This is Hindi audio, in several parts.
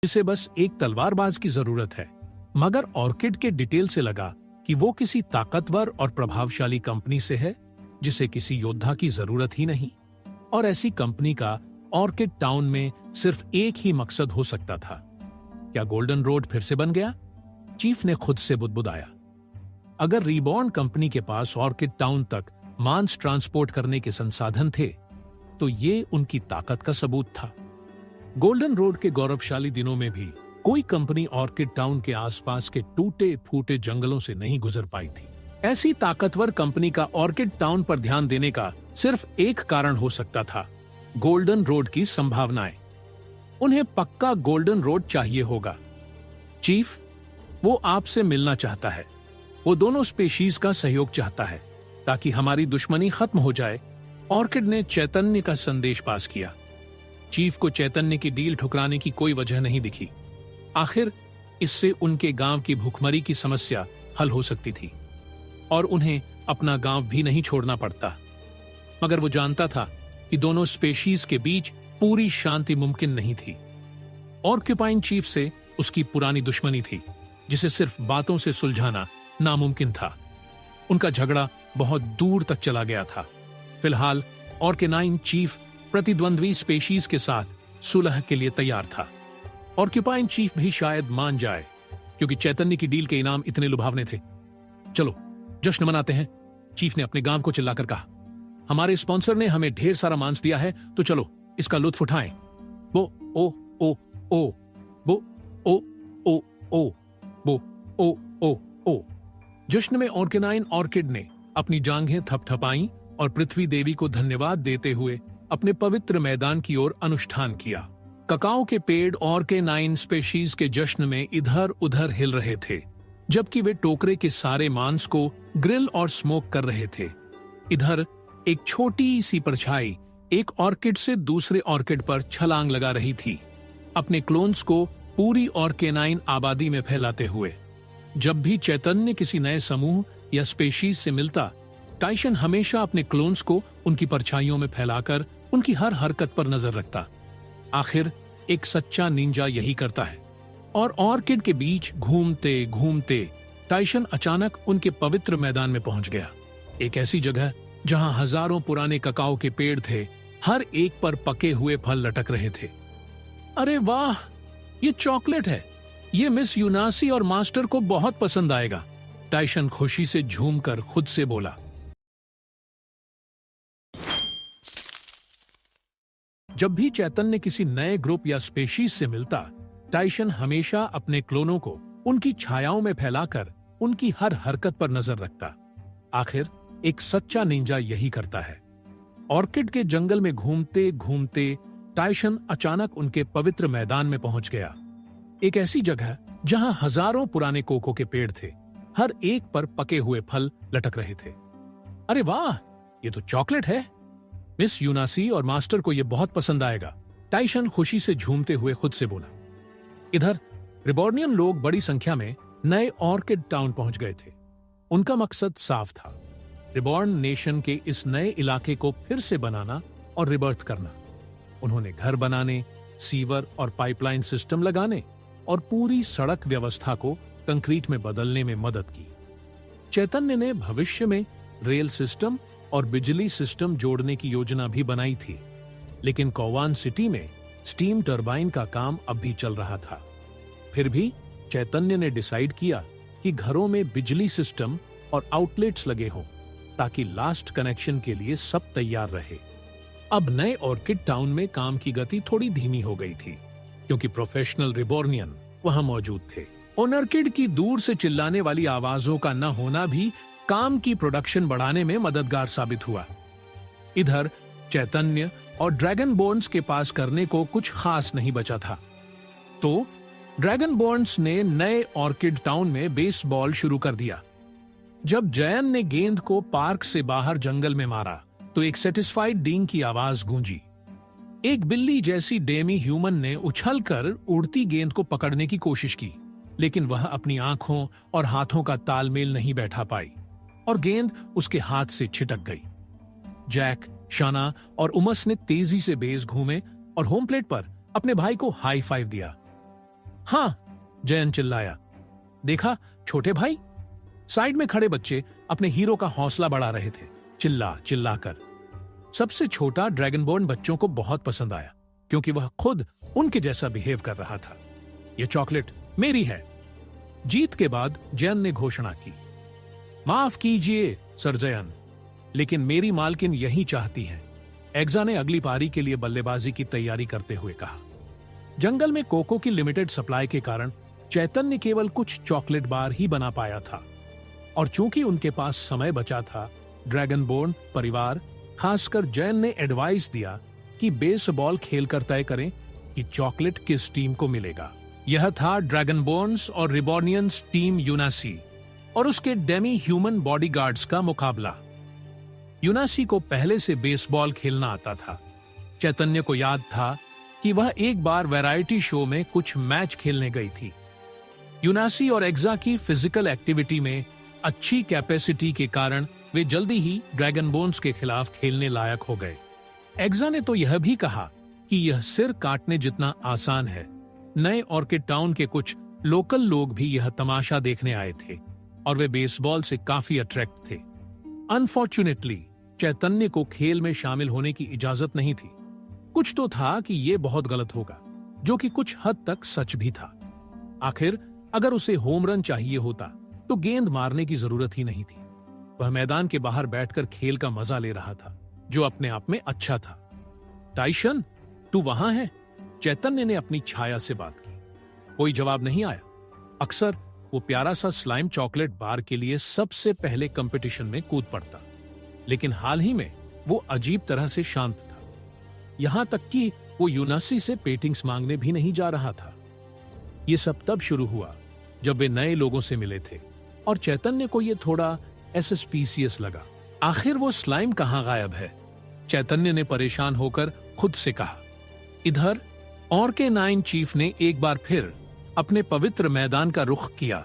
इसे बस एक तलवारबाज की जरूरत है। मगर ऑर्किड के डिटेल से लगा कि वो किसी ताकतवर और प्रभावशाली कंपनी से है जिसे किसी योद्धा की जरूरत ही नहीं। और ऐसी कंपनी का ऑर्किड टाउन में सिर्फ एक ही मकसद हो सकता था। क्या गोल्डन रोड फिर से बन गया? चीफ ने खुद से बुदबुदाया। अगर रीबॉर्न कंपनी के पास ऑर्किड टाउन तक मांस ट्रांसपोर्ट करने के संसाधन थे तो ये उनकी ताकत का सबूत था। गोल्डन रोड के गौरवशाली दिनों में भी कोई कंपनी ऑर्किड टाउन के आसपास के टूटे फूटे जंगलों से नहीं गुजर पाई थी। ऐसी ताकतवर कंपनी का ऑर्किड टाउन पर ध्यान देने का सिर्फ एक कारण हो सकता था, गोल्डन रोड की संभावनाएं। उन्हें पक्का गोल्डन रोड चाहिए होगा। चीफ, वो आपसे मिलना चाहता है। वो दोनों स्पेशीज का सहयोग चाहता है ताकि हमारी दुश्मनी खत्म हो जाए। ऑर्किड ने चैतन्य का संदेश पास किया। चीफ को चैतन्य की डील ठुकराने की कोई वजह नहीं दिखी। आखिर इससे उनके गांव की भूखमरी की समस्या हल हो सकती थी और उन्हें अपना गांव भी नहीं छोड़ना पड़ता। मगर वो जानता था कि दोनों स्पेशीज के बीच पूरी शांति मुमकिन नहीं थी। ऑर्क्यूपाइन चीफ से उसकी पुरानी दुश्मनी थी जिसे सिर्फ बातों से सुलझाना नामुमकिन था। उनका झगड़ा बहुत दूर तक चला गया था। फिलहाल ऑर्केनाइन चीफ प्रतिद्वंद्वी स्पेशीज के साथ सुलह के लिए तैयार था। ऑर्क्यूपाइन चीफ भी शायद मान जाए क्योंकि चैतन्य की डील के इनाम इतने लुभावने थे। चलो जश्न मनाते हैं, चीफ ने अपने गांव को चिल्लाकर कहा। हमारे स्पॉन्सर ने हमें ढेर सारा मांस दिया है तो चलो इसका लुत्फ उठाएं। वो ओ ओ ओ वो ओ ओ ओ वो ओ ओ ओ। जश्न में ऑर्केनाइन ऑर्किड ने अपनी जांघें थपथपाई और पृथ्वी देवी को धन्यवाद देते हुए अपने पवित्र मैदान की ओर अनुष्ठान किया। ककाओ के पेड़ ऑर्केनाइन स्पेशीज के जश्न में इधर उधर हिल रहे थे जबकि वे टोकरे के सारे मांस को ग्रिल और स्मोक कर रहे थे। इधर एक छोटी सी परछाई एक ऑर्किड से दूसरे ऑर्किड पर छलांग लगा रही थी, अपने क्लोन्स को पूरी ऑर्केनाइन आबादी में फैलाते हुए। जब भी चैतन्य किसी नए समूह या स्पेशीज से मिलता, टाइशन हमेशा अपने क्लोन्स को उनकी परछाइयों में फैलाकर उनकी हर हरकत पर नजर रखता। आखिर एक सच्चा निंजा यही करता है। और ऑर्किड के बीच घूमते घूमते टाइशन अचानक उनके पवित्र मैदान में पहुंच गया। एक ऐसी जगह जहां हजारों पुराने ककाओ के पेड़ थे, हर एक पर पके हुए फल लटक रहे थे। अरे वाह, ये चॉकलेट है। ये मिस यूनासी और मास्टर को बहुत पसंद आएगा। टाइशन खुशी से झूमकर खुद से बोला। जब भी चैतन्य किसी नए ग्रुप या स्पेशीज से मिलता, टाइशन हमेशा अपने क्लोनों को उनकी छायाओं में फैलाकर उनकी हर हरकत पर नजर रखता। आखिर एक सच्चा निंजा यही करता है। ऑर्किड के जंगल में घूमते घूमते टाइशन अचानक उनके पवित्र मैदान में पहुंच गया। एक ऐसी जगह जहां हजारों पुराने कोको के पेड़ थे, हर एक पर पके हुए फल लटक रहे थे। अरे वाह, ये तो चॉकलेट है। मिस यूनासी और मास्टर को यह बहुत पसंद आएगा। टाइशन खुशी से झूमते हुए खुद से बोला। इधर रिबॉर्नियन लोग बड़ी संख्या में नए ऑर्किड टाउन पहुंच गए थे। उनका मकसद साफ था, रिबॉर्न नेशन के इस नए इलाके को फिर से बनाना और रिबर्थ करना। उन्होंने घर बनाने, सीवर और पाइपलाइन सिस्टम लगाने और पूरी सड़क व्यवस्था को कंक्रीट में बदलने में मदद की। चैतन्य ने भविष्य में रेल सिस्टम और बिजली सिस्टम जोड़ने की योजना भी बनाई थी, लेकिन कोवान सिटी में स्टीम टरबाइन का काम अब भी चल रहा था। फिर भी चैतन्य ने डिसाइड किया कि घरों में बिजली सिस्टम और आउटलेट्स लगे हों ताकि लास्ट कनेक्शन के लिए सब तैयार रहे। अब नए ऑर्किड टाउन में काम की गति थोड़ी धीमी हो गई थी क्योंकि प्रोफेशनल रिबॉर्नियन वहां मौजूद थे। ऑर्किड की दूर से चिल्लाने वाली आवाजों का न होना भी काम की प्रोडक्शन बढ़ाने में मददगार साबित हुआ। इधर चैतन्य और ड्रैगन बोन्स के पास करने को कुछ खास नहीं बचा था, तो ड्रैगन बोन्स ने नए ऑर्किड टाउन में बेसबॉल शुरू कर दिया। जब जयन ने गेंद को पार्क से बाहर जंगल में मारा तो एक सेटिस्फाइड डींग की आवाज गूंजी। एक बिल्ली जैसी डेमी ह्यूमन ने उछलकर उड़ती गेंद को पकड़ने की कोशिश की, लेकिन वह अपनी आंखों और हाथों का तालमेल नहीं बैठा पाई और गेंद उसके हाथ से छिटक गई। जैक, शाना और उमस ने तेजी से बेस घूमे और होम प्लेट पर अपने भाई को हाई फाइव दिया। हाँ, जयन चिल्लाया। देखा छोटे भाई? साइड में खड़े बच्चे अपने हीरो का हौसला बढ़ा रहे थे, चिल्ला चिल्ला कर। सबसे छोटा ड्रैगनबोर्न बच्चों को बहुत पसंद आया क्योंकि वह खुद उनके जैसा बिहेव कर रहा था। यह चॉकलेट मेरी है। जीत के बाद जयन ने घोषणा की, माफ कीजिए सर जयन, लेकिन मेरी मालकिन यही चाहती है। एग्जा ने अगली पारी के लिए बल्लेबाजी की तैयारी करते हुए कहा। जंगल में कोको की लिमिटेड सप्लाई के कारण चैतन्य केवल कुछ चॉकलेट बार ही बना पाया था, और चूंकि उनके पास समय बचा था, ड्रैगनबोर्न परिवार, खासकर जयन ने एडवाइस दिया कि बेसबॉल खेलकर तय करें कि चॉकलेट किस टीम को मिलेगा। यह था ड्रैगनबोर्न्स और रिबॉर्नियंस टीम यूनासी और उसके डेमी ह्यूमन बॉडीगार्ड्स का मुकाबला। यूनासी को पहले से बेसबॉल खेलना आता था। चैतन्य को याद था कि वह एक बार वैरायटी शो में कुछ मैच खेलने गई थी। यूनासी और एग्जा की फिजिकल एक्टिविटी में अच्छी कैपेसिटी के कारण वे जल्दी ही ड्रैगनबोर्न्स के खिलाफ खेलने लायक हो गए। एग्जा ने तो यह भी कहा कि यह सिर काटने जितना आसान है। नए ऑर्किड टाउन के कुछ लोकल लोग भी यह तमाशा देखने आए थे और वे बेसबॉल से काफी अट्रैक्ट थे। अनफॉर्चुनेटली चैतन्य को खेल में शामिल होने की इजाजत नहीं थी। कुछ तो था कि यह बहुत गलत होगा, जो कि कुछ हद तक सच भी था। आखिर अगर उसे होम रन चाहिए होता तो गेंद मारने की जरूरत ही नहीं थी। वह मैदान के बाहर बैठकर खेल का मजा ले रहा था, जो अपने आप में अच्छा था। टाइशन, तू वहां है? चैतन्य ने अपनी छाया से बात की। कोई जवाब नहीं आया। अक्सर वो प्यारा सा स्लाइम चॉकलेट बार के लिए सबसे पहले कंपटीशन में कूद पड़ता, लेकिन हाल ही में वो अजीब तरह से शांत था। यहां तक कि वो यूनासी से पेटिंग्स मांगने भी नहीं जा रहा था। ये सब तब शुरू हुआ जब वे नए लोगों से मिले थे और चैतन्य को ये थोड़ा सस्पिशियस लगा। आखिर वो स्लाइम कहां गायब है? चैतन्य ने परेशान होकर खुद से कहा। इधर ऑर्के-9 चीफ ने एक बार फिर अपने पवित्र मैदान का रुख किया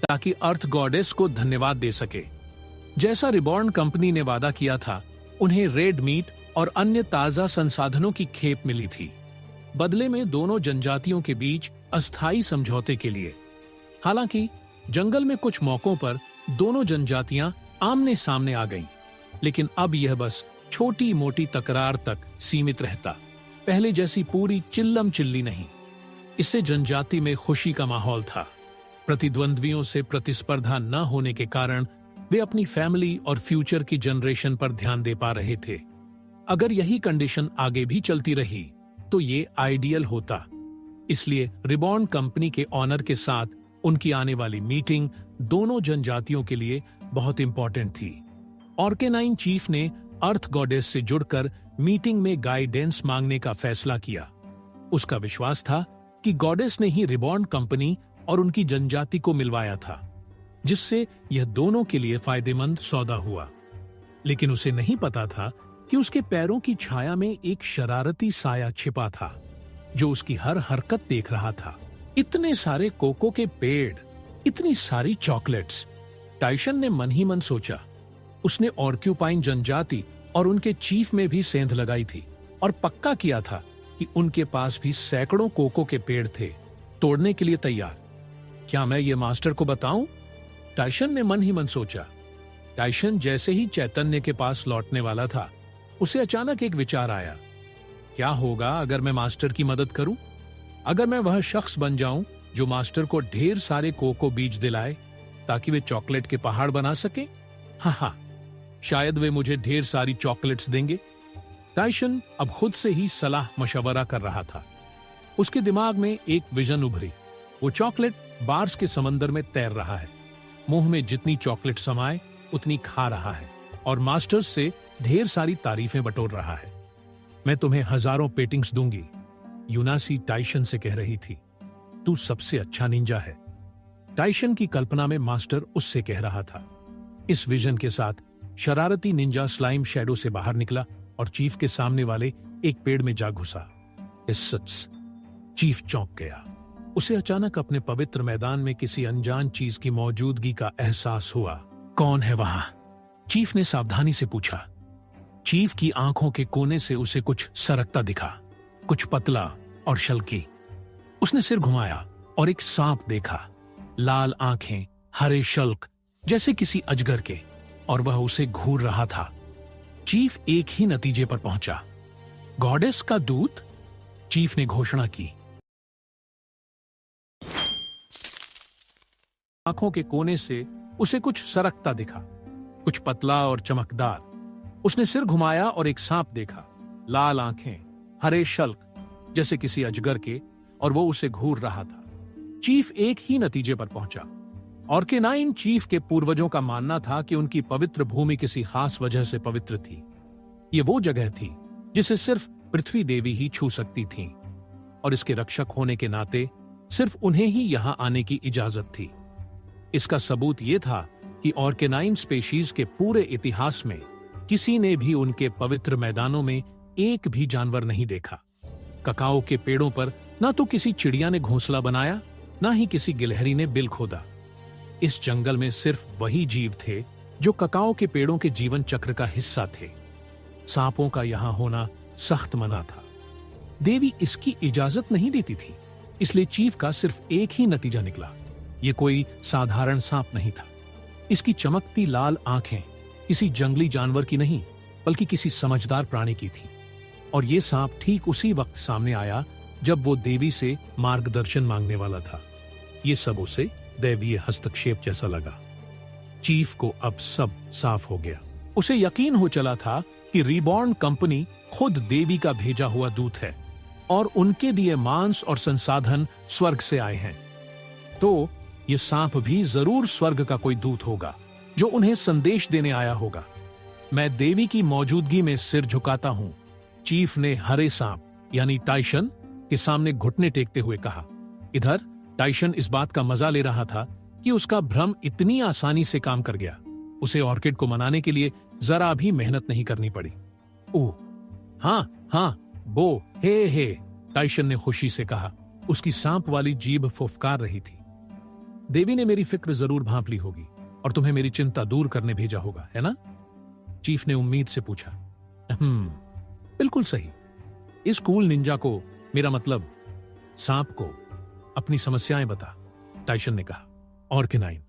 ताकि अर्थ गॉडेस को धन्यवाद दे सके। जैसा रिबॉर्न कंपनी ने वादा किया था, उन्हें रेड मीट और अन्य ताजा संसाधनों की खेप मिली थी, बदले में दोनों जनजातियों के बीच अस्थायी समझौते के लिए। हालांकि जंगल में कुछ मौकों पर दोनों जनजातियां आमने सामने आ गईं, लेकिन अब यह बस छोटी मोटी तकरार तक सीमित रहता, पहले जैसी पूरी चिल्लम चिल्ली नहीं। इससे जनजाति में खुशी का माहौल था। प्रतिद्वंद्वियों से प्रतिस्पर्धा न होने के कारण वे अपनी फैमिली और फ्यूचर की जनरेशन पर ध्यान दे पा रहे थे। अगर यही कंडीशन आगे भी चलती रही तो ये आइडियल होता। इसलिए रिबॉर्न कंपनी के ऑनर के साथ उनकी आने वाली मीटिंग दोनों जनजातियों के लिए बहुत इंपॉर्टेंट थी। ऑर्के-9 चीफ ने अर्थ गॉडेस से जुड़कर मीटिंग में गाइडेंस मांगने का फैसला किया। उसका विश्वास था कि गॉडेस ने ही रिबॉर्न कंपनी और उनकी जनजाति को मिलवाया था, जिससे यह दोनों के लिए फायदेमंद सौदा हुआ। लेकिन उसे नहीं पता था कि उसके पैरों की छाया में एक शरारती साया छिपा था, जो उसकी हर हरकत देख रहा था। इतने सारे कोको के पेड़, इतनी सारी चॉकलेट्स, टाइशन ने मन ही मन सोचा। उसने ऑर्क्यूपाइन जनजाति और उनके चीफ में भी सेंध लगाई थी और पक्का किया था कि उनके पास भी सैकड़ों कोको के पेड़ थे, तोड़ने के लिए तैयार। क्या मैं ये मास्टर को बताऊं? टाइशन ने मन ही मन सोचा। टाइशन जैसे ही चैतन्य के पास लौटने वाला था, उसे अचानक एक विचार आया। क्या होगा अगर मैं मास्टर की मदद करूं? अगर मैं वह शख्स बन जाऊं जो मास्टर को ढेर सारे कोको बीज दिलाए ताकि वे चॉकलेट के पहाड़ बना सके? हाँ, शायद वे मुझे ढेर सारी चॉकलेट्स देंगे। टाइशन अब खुद से ही सलाह मशवरा कर रहा था। उसके दिमाग में एक विजन उभरी। वो चॉकलेट बार्स के समंदर में तैर रहा है, मुंह में जितनी चॉकलेट समाए उतनी खा रहा है और मास्टर्स से ढेर सारी तारीफें बटोर रहा है। मैं तुम्हें हजारों पेटिंग्स दूंगी, यूनासी टाइशन से कह रही थी। तू सबसे अच्छा निंजा है। टाइशन की कल्पना में मास्टर उससे कह रहा था। इस विजन के साथ शरारती निंजा स्लाइम शैडो से बाहर निकला और चीफ के सामने वाले एक पेड़ में जा घुसा। चीफ चौंक गया। उसे अचानक अपने पवित्र मैदान में किसी अनजान चीज की मौजूदगी का एहसास हुआ। कौन है वहां? चीफ ने सावधानी से पूछा। चीफ की आंखों के कोने से उसे कुछ सरकता दिखा, कुछ पतला और शल्की। उसने सिर घुमाया और एक सांप देखा, लाल आंखें, हरे शल्क, जैसे किसी अजगर के, और वह उसे घूर रहा था। चीफ एक ही नतीजे पर पहुंचा, गॉडेस का दूत। चीफ ने घोषणा की। आंखों के कोने से उसे कुछ सरकता दिखा, कुछ पतला और चमकदार। उसने सिर घुमाया और एक सांप देखा, लाल आंखें, हरे शल्क, जैसे किसी अजगर के, और वो उसे घूर रहा था। चीफ एक ही नतीजे पर पहुंचा। ऑर्केनाइन चीफ के पूर्वजों का मानना था कि उनकी पवित्र भूमि किसी खास वजह से पवित्र थी। ये वो जगह थी जिसे सिर्फ पृथ्वी देवी ही छू सकती थीं, और इसके रक्षक होने के नाते सिर्फ उन्हें ही यहां आने की इजाजत थी। इसका सबूत यह था कि ऑर्केनाइन स्पेशीज के पूरे इतिहास में किसी ने भी उनके पवित्र मैदानों में एक भी जानवर नहीं देखा। ककाओ के पेड़ों पर ना तो किसी चिड़िया ने घोंसला बनाया, ना ही किसी गिलहरी ने बिल खोदा। इस जंगल में सिर्फ वही जीव थे जो ककाओ के पेड़ों के जीवन चक्र का हिस्सा थे। सांपों का यहां होना सख्त मना था। देवी इसकी इजाजत नहीं देती थी, इसलिए चीफ का सिर्फ एक ही नतीजा निकला, यह कोई साधारण सांप नहीं था। इसकी चमकती लाल आंखें किसी जंगली जानवर की नहीं, बल्कि किसी समझदार प्राणी की थी। और यह सांप ठीक उसी वक्त सामने आया जब वो देवी से मार्गदर्शन मांगने वाला था। ये सब उसे दैवीय हस्तक्षेप जैसा लगा। चीफ को अब सब साफ हो गया। उसे यकीन हो चला था कि रीबॉर्न कंपनी खुद देवी का भेजा हुआ दूत है, और उनके दिए मांस और संसाधन स्वर्ग से आए हैं। तो ये सांप भी जरूर स्वर्ग का कोई दूत होगा जो उन्हें संदेश देने आया होगा। मैं देवी की मौजूदगी में सिर झुकाता हूं, चीफ ने हरे सांप यानी टाइशन के सामने घुटने टेकते हुए कहा। इधर टाइशन इस बात का मजा ले रहा था कि उसका भ्रम इतनी आसानी से काम कर गया। उसे ऑर्किड को मनाने के लिए जरा भी मेहनत नहीं करनी पड़ी। ओह हाँ हाँ, बो हे, टाइशन ने खुशी से कहा। उसकी सांप वाली जीभ फुफकार रही थी। देवी ने मेरी फिक्र जरूर भांप ली होगी और तुम्हें मेरी चिंता दूर करने भेजा होगा, है ना? चीफ ने उम्मीद से पूछा। बिल्कुल सही। इस कूल निंजा को, मेरा मतलब सांप को, अपनी समस्याएं बता, टाइशन ने कहा। ऑर्केनाइन।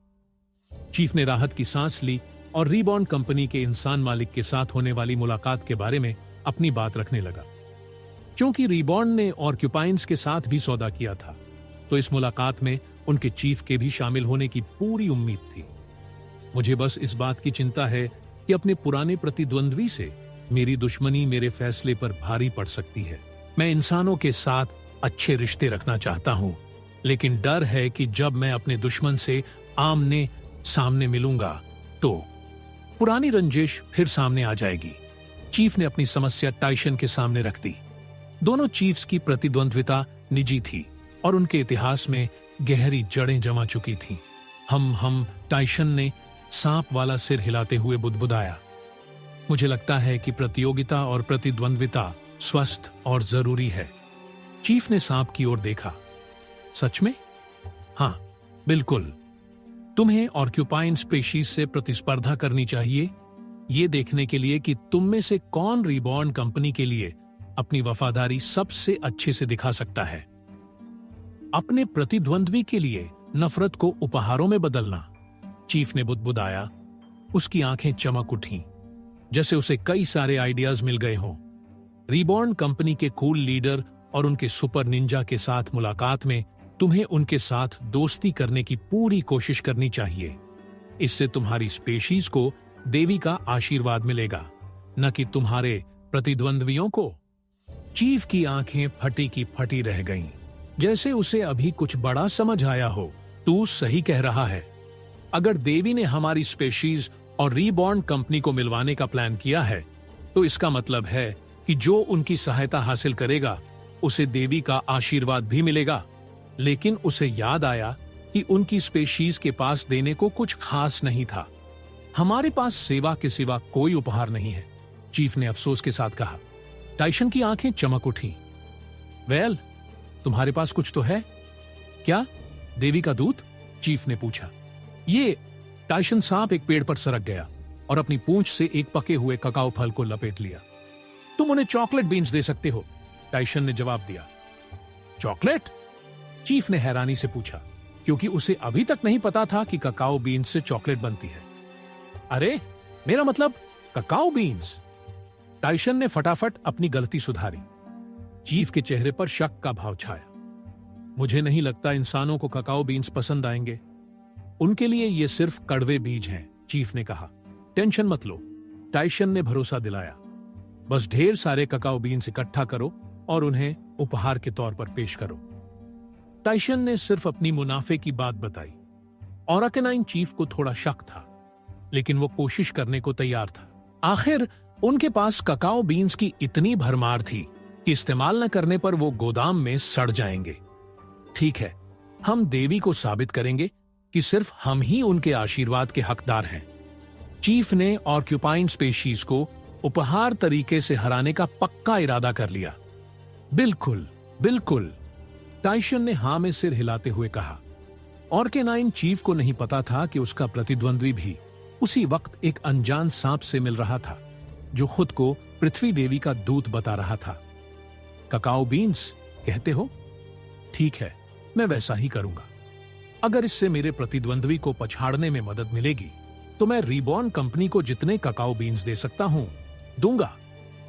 चीफ ने राहत की सांस ली और रीबॉर्न कंपनी के इंसान मालिक के साथ होने वाली मुलाकात के बारे में अपनी बात रखने लगा। क्योंकि रीबॉर्न ने ऑक्यूपाइंस के साथ भी सौदा किया था, तो इस मुलाकात में उनके चीफ के भी शामिल होने की पूरी उम्मीद थी। मुझे बस इस बात की चिंता है कि अपने पुराने प्रतिद्वंद्वी से मेरी दुश्मनी मेरे फैसले पर भारी पड़ सकती है। मैं इंसानों के साथ अच्छे रिश्ते रखना चाहता हूं, लेकिन डर है कि जब मैं अपने दुश्मन से आमने सामने मिलूंगा तो पुरानी रंजिश फिर सामने आ जाएगी। चीफ ने अपनी समस्या टाइशन के सामने रख दी। दोनों चीफ्स की प्रतिद्वंद्विता निजी थी और उनके इतिहास में गहरी जड़ें जमा चुकी थीं। हम टाइशन ने सांप वाला सिर हिलाते हुए बुदबुदाया। मुझे लगता है कि प्रतियोगिता और प्रतिद्वंद्विता स्वस्थ और जरूरी है। चीफ ने सांप की ओर देखा। सच में? हाँ, बिल्कुल। तुम्हें ऑक्यूपाइन स्पेशीज से प्रतिस्पर्धा करनी चाहिए, ये देखने के लिए कि तुम में से कौन रीबॉर्न कंपनी के लिए अपनी वफादारी सबसे अच्छे से दिखा सकता है। अपने प्रतिद्वंद्वी के लिए नफरत को उपहारों में बदलना, चीफ ने बुदबुदाया। उसकी आंखें चमक उठीं, जैसे उसे कई सारे आइडियाज मिल गए हों। रीबॉर्न कंपनी के कूल लीडर और उनके सुपर निंजा के साथ मुलाकात में तुम्हें उनके साथ दोस्ती करने की पूरी कोशिश करनी चाहिए। इससे तुम्हारी स्पेशीज को देवी का आशीर्वाद मिलेगा, न कि तुम्हारे प्रतिद्वंद्वियों को। चीफ की आंखें फटी की फटी रह गईं, जैसे उसे अभी कुछ बड़ा समझ आया हो। तू सही कह रहा है। अगर देवी ने हमारी स्पेशीज और रीबॉर्न कंपनी को मिलवाने का प्लान किया है, तो इसका मतलब है कि जो उनकी सहायता हासिल करेगा उसे देवी का आशीर्वाद भी मिलेगा। लेकिन उसे याद आया कि उनकी स्पेशीज के पास देने को कुछ खास नहीं था। हमारे पास सेवा के सिवा कोई उपहार नहीं है, चीफ ने अफसोस के साथ कहा। टाइशन की आंखें चमक उठी। वेल, तुम्हारे पास कुछ तो है क्या, देवी का दूत? चीफ ने पूछा। ये टाइशन सांप एक पेड़ पर सरक गया और अपनी पूंछ से एक पके हुए ककाओ फल को लपेट लिया। तुम उन्हें चॉकलेट बीन्स दे सकते हो, टाइशन ने जवाब दिया। चॉकलेट? चीफ ने हैरानी से पूछा, क्योंकि उसे अभी तक नहीं पता था कि ककाओ बीन्स से चॉकलेट बनती है। अरे, मेरा मतलब ककाओ बीन्स। टाइसन ने फटाफट अपनी गलती सुधारी। चीफ के चेहरे पर शक का भाव छाया। मुझे नहीं लगता इंसानों को ककाओ बीन्स पसंद आएंगे। उनके लिए ये सिर्फ कड़वे बीज हैं, चीफ ने कहा। टेंशन मत लो, टाइसन ने भरोसा दिलाया। बस ढेर सारे ककाओ बीन्स इकट्ठा करो और उन्हें उपहार के तौर पर पेश करो। टाइसन ने सिर्फ अपनी मुनाफे की बात बताई। ऑराकेनाइन चीफ को थोड़ा शक था, लेकिन वो कोशिश करने को तैयार था। आखिर उनके पास ककाओ बीन्स की इतनी भरमार थी कि इस्तेमाल न करने पर वो गोदाम में सड़ जाएंगे। ठीक है, हम देवी को साबित करेंगे कि सिर्फ हम ही उनके आशीर्वाद के हकदार हैं। चीफ ने ऑक्यूपाइंग स्पेशीज को उपहार तरीके से हराने का पक्का इरादा कर लिया। बिल्कुल बिल्कुल, टाइसन ने हां में सिर हिलाते हुए कहा। ऑर्केनाइन चीफ को नहीं पता था कि उसका प्रतिद्वंद्वी भी उसी वक्त एक अनजान सांप से मिल रहा था, जो खुद को पृथ्वी देवी का दूत बता रहा था। ककाओ बीन्स कहते हो? ठीक है, मैं वैसा ही करूंगा। अगर इससे मेरे प्रतिद्वंद्वी को पछाड़ने में मदद मिलेगी तो मैं रीबॉर्न कंपनी को जितने ककाओ बीन्स दे सकता हूं, दूंगा।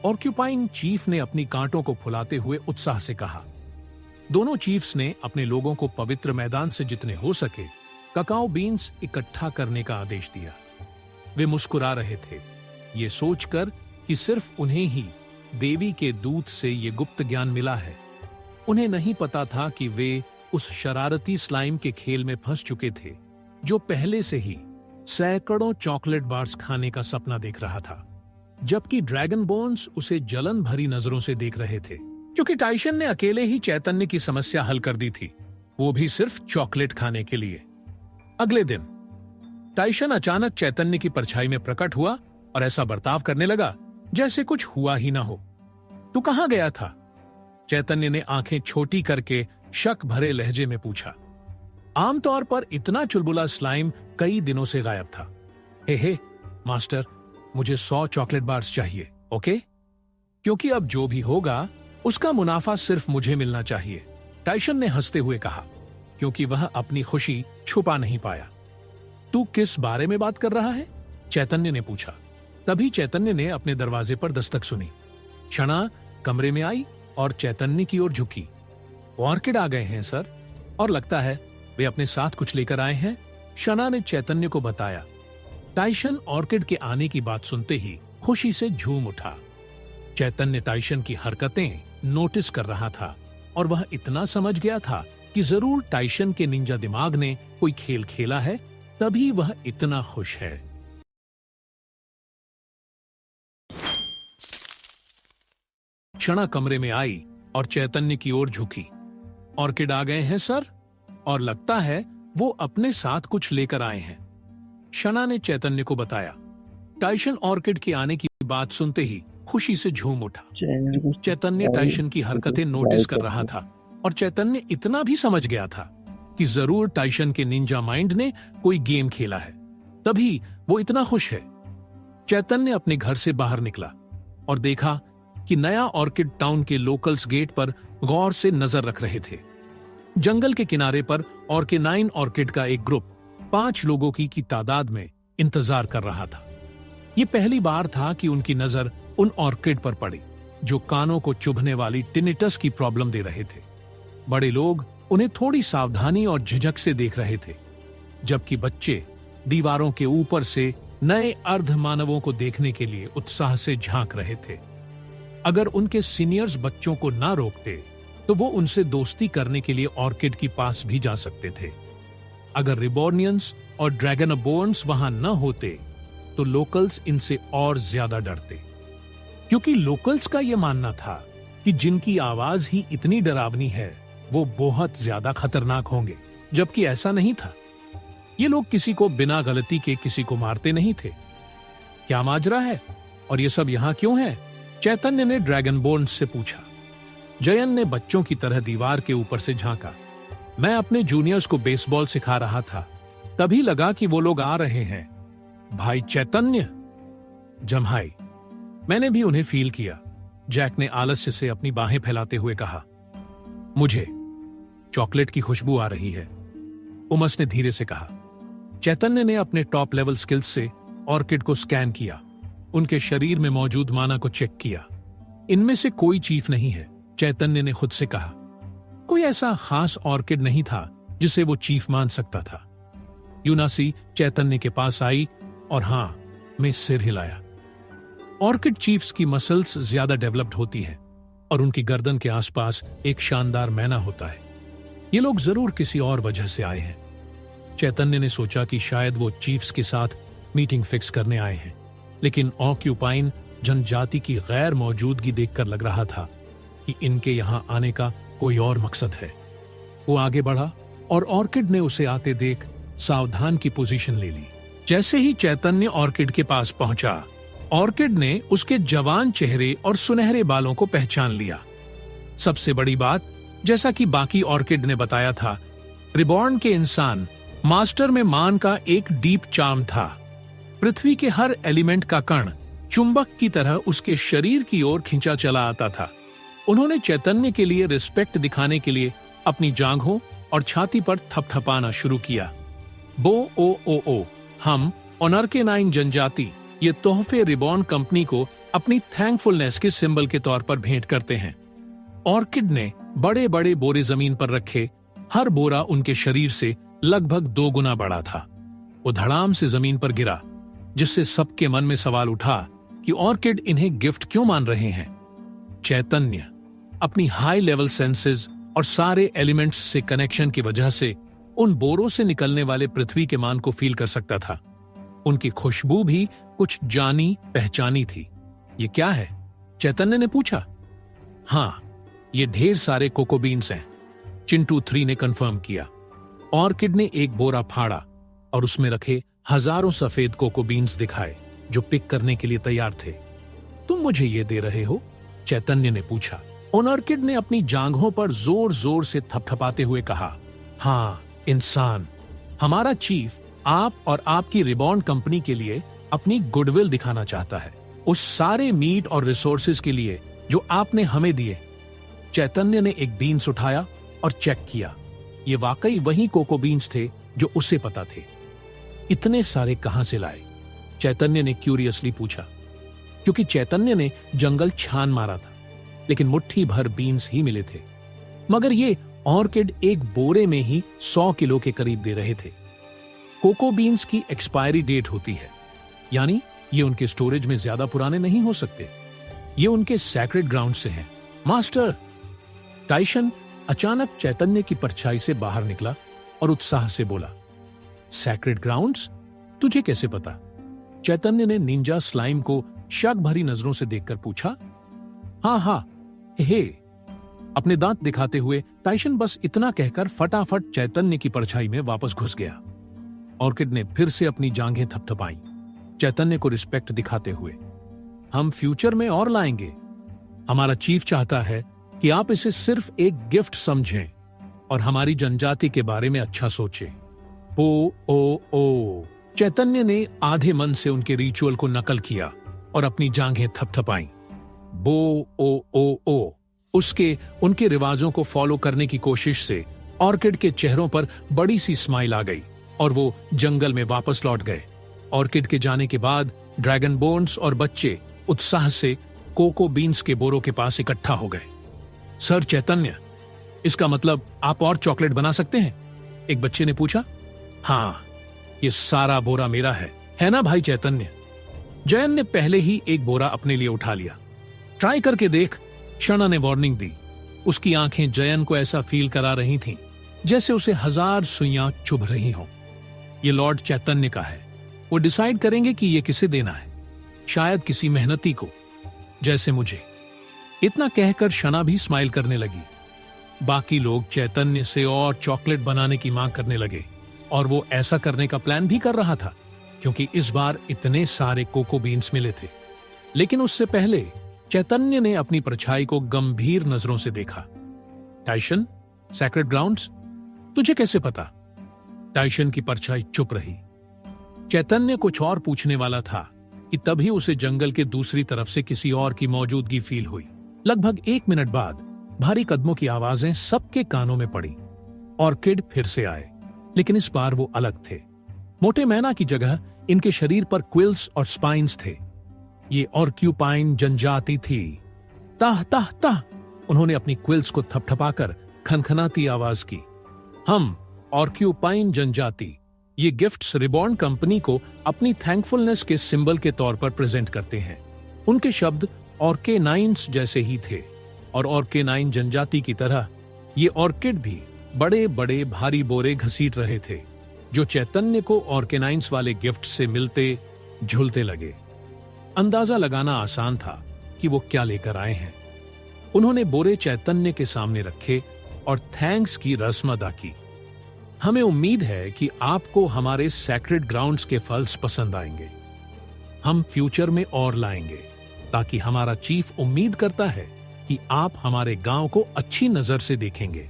ऑक्यूपाइंग चीफ ने अपनी कांटों को फुलाते हुए उत्साह से कहा। दोनों चीफ्स ने अपने लोगों को पवित्र मैदान से जितने हो सके ककाओ बीन्स इकट्ठा करने का आदेश दिया। वे मुस्कुरा रहे थे, ये सोचकर कि सिर्फ उन्हें ही देवी के दूत से ये गुप्त ज्ञान मिला है। उन्हें नहीं पता था कि वे उस शरारती स्लाइम के खेल में फंस चुके थे, जो पहले से ही सैकड़ों चॉकलेट बार्स खाने का सपना देख रहा था, जबकि ड्रैगन बोन्स उसे जलन भरी नजरों से देख रहे थे, क्योंकि टाइसन ने अकेले ही चैतन्य की समस्या हल कर दी थी, वो भी सिर्फ चॉकलेट खाने के लिए। अगले दिन टाइसन अचानक चैतन्य की परछाई में प्रकट हुआ और ऐसा बर्ताव करने लगा जैसे कुछ हुआ ही ना हो। तू कहां गया था? चैतन्य ने आंखें छोटी करके शक भरे लहजे में पूछा। आमतौर पर इतना चुलबुला स्लाइम कई दिनों से गायब था। हे मास्टर, मुझे 100 चॉकलेट बार्स चाहिए, ओके? क्योंकि अब जो भी होगा उसका मुनाफा सिर्फ मुझे मिलना चाहिए, टाइसन ने हंसते हुए कहा, क्योंकि वह अपनी खुशी छुपा नहीं पाया। तू किस बारे में बात कर रहा है? चैतन्य ने पूछा। तभी चैतन्य ने अपने दरवाजे पर दस्तक सुनी। क्षणा कमरे में आई और चैतन्य की ओर झुकी। ऑर्किड आ गए हैं सर, और लगता है वे अपने साथ कुछ लेकर आए हैं, शना ने चैतन्य को बताया। टाइसन ऑर्किड के आने की बात सुनते ही खुशी से झूम उठा। चैतन्य टाइसन की हरकतें नोटिस कर रहा था और वह इतना समझ गया था कि जरूर टाइसन के निंजा दिमाग ने कोई खेल खेला है, तभी वह इतना खुश है। क्षणा कमरे में आई और चैतन्य की ओर झुकी। ऑर्किड आ गए हैं सर, और लगता है वो अपने साथ कुछ लेकर आए हैं, शना ने चैतन्य को बताया। टाइसन ऑर्किड के आने की बात सुनते ही खुशी से झूम उठा। चैतन्य टाइसन की हरकतें नोटिस कर रहा था और चैतन्य इतना भी समझ गया था कि जरूर टाइसन के निंजा माइंड ने कोई गेम खेला है, तभी वो इतना खुश है। चैतन्य अपने घर से बाहर निकला और देखा कि नया ऑर्किड टाउन के लोकल्स गेट पर गौर से नजर रख रहे थे। जंगल के किनारे पर ऑर्केनाइन ऑर्किड का एक ग्रुप 5 लोगों की तादाद में इंतजार कर रहा था। ये पहली बार था कि उनकी नजर उन ऑर्किड पर पड़ी जो कानों को चुभने वाली टिनिटस की प्रॉब्लम दे रहे थे। बड़े लोग उन्हें थोड़ी सावधानी और झिझक से देख रहे थे, जबकि बच्चे दीवारों के ऊपर से नए अर्ध मानवों को देखने के लिए उत्साह से झांक रहे थे। अगर उनके सीनियर्स बच्चों को ना रोकते तो वो उनसे दोस्ती करने के लिए ऑर्किड के पास भी जा सकते थे। अगर रिबॉर्नियंस और ड्रैगनबोर्न्स वहां न होते तो लोकल्स इनसे और ज्यादा डरते, क्योंकि लोकल्स का यह मानना था कि जिनकी आवाज ही इतनी डरावनी है वो बहुत ज्यादा खतरनाक होंगे, जबकि ऐसा नहीं था। ये लोग किसी को बिना गलती के किसी को मारते नहीं थे। क्या माजरा है और ये सब यहाँ क्यों है? चैतन्य ने ड्रैगनबोर्न से पूछा। जयन ने बच्चों की तरह दीवार के ऊपर से झांका। मैं अपने जूनियर्स को बेसबॉल सिखा रहा था, तभी लगा कि वो लोग आ रहे हैं। भाई चैतन्य, जम्हाई, मैंने भी उन्हें फील किया, जैक ने आलस्य से अपनी बाहें फैलाते हुए कहा। मुझे चॉकलेट की खुशबू आ रही है, उमस ने धीरे से कहा। चैतन्य ने अपने टॉप लेवल स्किल्स से ऑर्किड को स्कैन किया, उनके शरीर में मौजूद माना को चेक किया। इनमें से कोई चीफ नहीं है, चैतन्य ने खुद से कहा। कोई ऐसा खास ऑर्किड नहीं था जिसे वो चीफ मान सकता था। यूनासी चैतन्य के पास आई और हां में सिर हिलाया। ऑर्किड चीफ्स की मसल्स ज्यादा डेवलप्ड होती है और उनकी गर्दन के आसपास एक शानदार मैना होता है। ये लोग जरूर किसी और वजह से आए हैं। चैतन्य ने सोचा कि शायद वो चीफ्स के साथ मीटिंग फिक्स करने आए हैं, लेकिन ऑक्यूपाइन जनजाति की गैर मौजूदगी देखकर लग रहा था कि इनके यहां आने का कोई और मकसद है। वो आगे बढ़ा और ऑर्किड ने उसे आते देख सावधान की पोजीशन ले ली। जैसे ही चैतन्य ऑर्किड के पास पहुंचा, ऑर्किड ने उसके जवान चेहरे और सुनहरे बालों को पहचान लिया। सबसे बड़ी बात, जैसा कि बाकी ऑर्किड ने बताया था, रिबॉर्न के इंसान मास्टर में मान का एक डीप चार्म था। पृथ्वी के हर एलिमेंट का कण चुंबक की तरह उसके शरीर की ओर खींचा चला आता था। उन्होंने चैतन्य के लिए रिस्पेक्ट दिखाने के लिए अपनी जांघों और छाती पर थपथपाना शुरू किया। ओ, हम ओनरके-9 जनजाति ये तोहफे रिबॉर्न कंपनी को अपनी थैंकफुलनेस के सिंबल के तौर पर भेंट करते हैं। ऑर्किड ने बड़े बड़े बोरे जमीन पर रखे, हर बोरा उनके शरीर से लगभग 2 गुना बड़ा था। वो धड़ाम से जमीन पर गिरा, जिससे सबके मन में सवाल उठा कि ऑर्किड इन्हें गिफ्ट क्यों मान रहे हैं। चैतन्य अपनी हाई लेवल सेंसेस और सारे एलिमेंट्स से कनेक्शन की वजह से उन बोरों से निकलने वाले पृथ्वी के मान को फील कर सकता था। उनकी खुशबू भी कुछ जानी पहचानी थी। ये क्या है? चैतन्य ने पूछा। हां, ये ढेर सारे कोको बीन्स हैं, चिंटू 3 ने कंफर्म किया। ऑर्किड ने एक बोरा फाड़ा और उसमें रखे हजारों सफेद कोको बीन्स दिखाए जो पिक करने के लिए तैयार थे। तुम मुझे ये दे रहे हो? चैतन्य ने पूछा। ऑर्किड ने अपनी जांघों पर जोर जोर से थपथपाते हुए कहा, हां इंसान, हमारा चीफ आप और आपकी रिबॉर्न कंपनी के लिए अपनी गुडविल दिखाना चाहता है, उस सारे मीट और रिसोर्सेज के लिए जो आपने हमें दिए। चैतन्य ने एक बीन्स उठाया और चेक किया। ये वाकई वही कोको बीन्स थे जो उसे पता थे। इतने सारे कहां से लाए? चैतन्य ने क्यूरियसली पूछा, क्योंकि चैतन्य ने जंगल छान मारा था, लेकिन मुट्ठी भर बीन्स ही मिले थे। मगर ये ऑर्किड एक बोरे में ही 100 किलो के करीब दे रहे थे। कोको बीन्स की एक्सपायरी डेट होती है, यानी ये उनके स्टोरेज में ज्यादा पुराने नहीं हो सकते। ये उनके सैक्रेड ग्राउंड से हैं। मास्टर! टाइशन अचानक चैतन्य की परछाई से बाहर निकला और उत्साह से बोला, सैक्रेड ग्राउंड्स? तुझे कैसे पता? चैतन्य ने निंजा स्लाइम को शक भरी नजरों से देखकर पूछा। हाँ, हे। अपने दांत दिखाते हुए टाइशन बस इतना कहकर फटाफट चैतन्य की परछाई में वापस घुस गया। ऑर्किड ने फिर से अपनी जांघें थपथपाई, चैतन्य को रिस्पेक्ट दिखाते हुए। हम फ्यूचर में और लाएंगे। हमारा चीफ चाहता है कि आप इसे सिर्फ एक गिफ्ट समझें और हमारी जनजाति के बारे में अच्छा सोचें। ओ। चैतन्य ने आधे मन से उनके रिचुअल को नकल किया और अपनी जांघें थपथपाई। ओ। उसके उनके रिवाजों को फॉलो करने की कोशिश से ऑर्किड के चेहरों पर बड़ी सी स्माइल आ गई और वो जंगल में वापस लौट गए। ऑर्किड के जाने के बाद ड्रैगन बोन्स और बच्चे उत्साह से कोको बीन्स के बोरों के पास इकट्ठा हो गए। सर चैतन्य, इसका मतलब आप और चॉकलेट बना सकते हैं? एक बच्चे ने पूछा। हाँ, ये सारा बोरा मेरा है ना भाई चैतन्य? जयन ने पहले ही एक बोरा अपने लिए उठा लिया। ट्राई करके देख, क्षणा ने वार्निंग दी। उसकी आंखें जयन को ऐसा फील करा रही थीं जैसे उसे 1000 सुइयां चुभ रही हों। ये लॉर्ड चैतन्य का है, वो डिसाइड करेंगे कि ये किसे देना है, शायद किसी मेहनती को, जैसे मुझे। इतना कहकर क्षणा भी स्माइल करने लगी। बाकी लोग चैतन्य से और चॉकलेट बनाने की मांग करने लगे और वो ऐसा करने का प्लान भी कर रहा था, क्योंकि इस बार इतने सारे कोको बीन्स मिले थे। लेकिन उससे पहले चैतन्य ने अपनी परछाई को गंभीर नजरों से देखा। टाइशन, सैक्रेड ग्राउंड्स? तुझे कैसे पता? टाइशन की परछाई चुप रही। चैतन्य कुछ और पूछने वाला था कि तभी उसे जंगल के दूसरी तरफ से किसी और की मौजूदगी फील हुई। लगभग 1 मिनट बाद भारी कदमों की आवाजें सबके कानों में पड़ी। ऑर्किड फिर से आए, लेकिन इस बार वो अलग थे। मोटे मैना की जगह इनके शरीर पर क्विल्स और स्पाइन्स थे। ये ऑर्क्यूपाइन जनजाति थी। ताह ताह ताह, उन्होंने अपनी क्विल्स को थपथपाकर खनखनाती आवाज की। हम ऑर्क्यूपाइन जनजाति ये गिफ्ट्स रिबॉर्न कंपनी को अपनी थैंकफुलनेस के सिंबल के तौर पर प्रेजेंट करते हैं। उनके शब्द ऑर्केनाइन्स जैसे ही थे, और ऑर्केनाइन जनजाति की तरह ये ऑर्किड भी बड़े बड़े भारी बोरे घसीट रहे थे, जो चैतन्य को ऑर्केनाइन्स वाले गिफ्ट से मिलते झूलते लगे। अंदाजा लगाना आसान था कि वो क्या लेकर आए हैं। उन्होंने बोरे चैतन्य के सामने रखे और थैंक्स की रस्म अदा की। हमें उम्मीद है कि आपको हमारे सैक्रेड ग्राउंड्स के फल्स पसंद आएंगे। हम फ्यूचर में और लाएंगे, ताकि हमारा चीफ उम्मीद करता है कि आप हमारे गांव को अच्छी नजर से देखेंगे।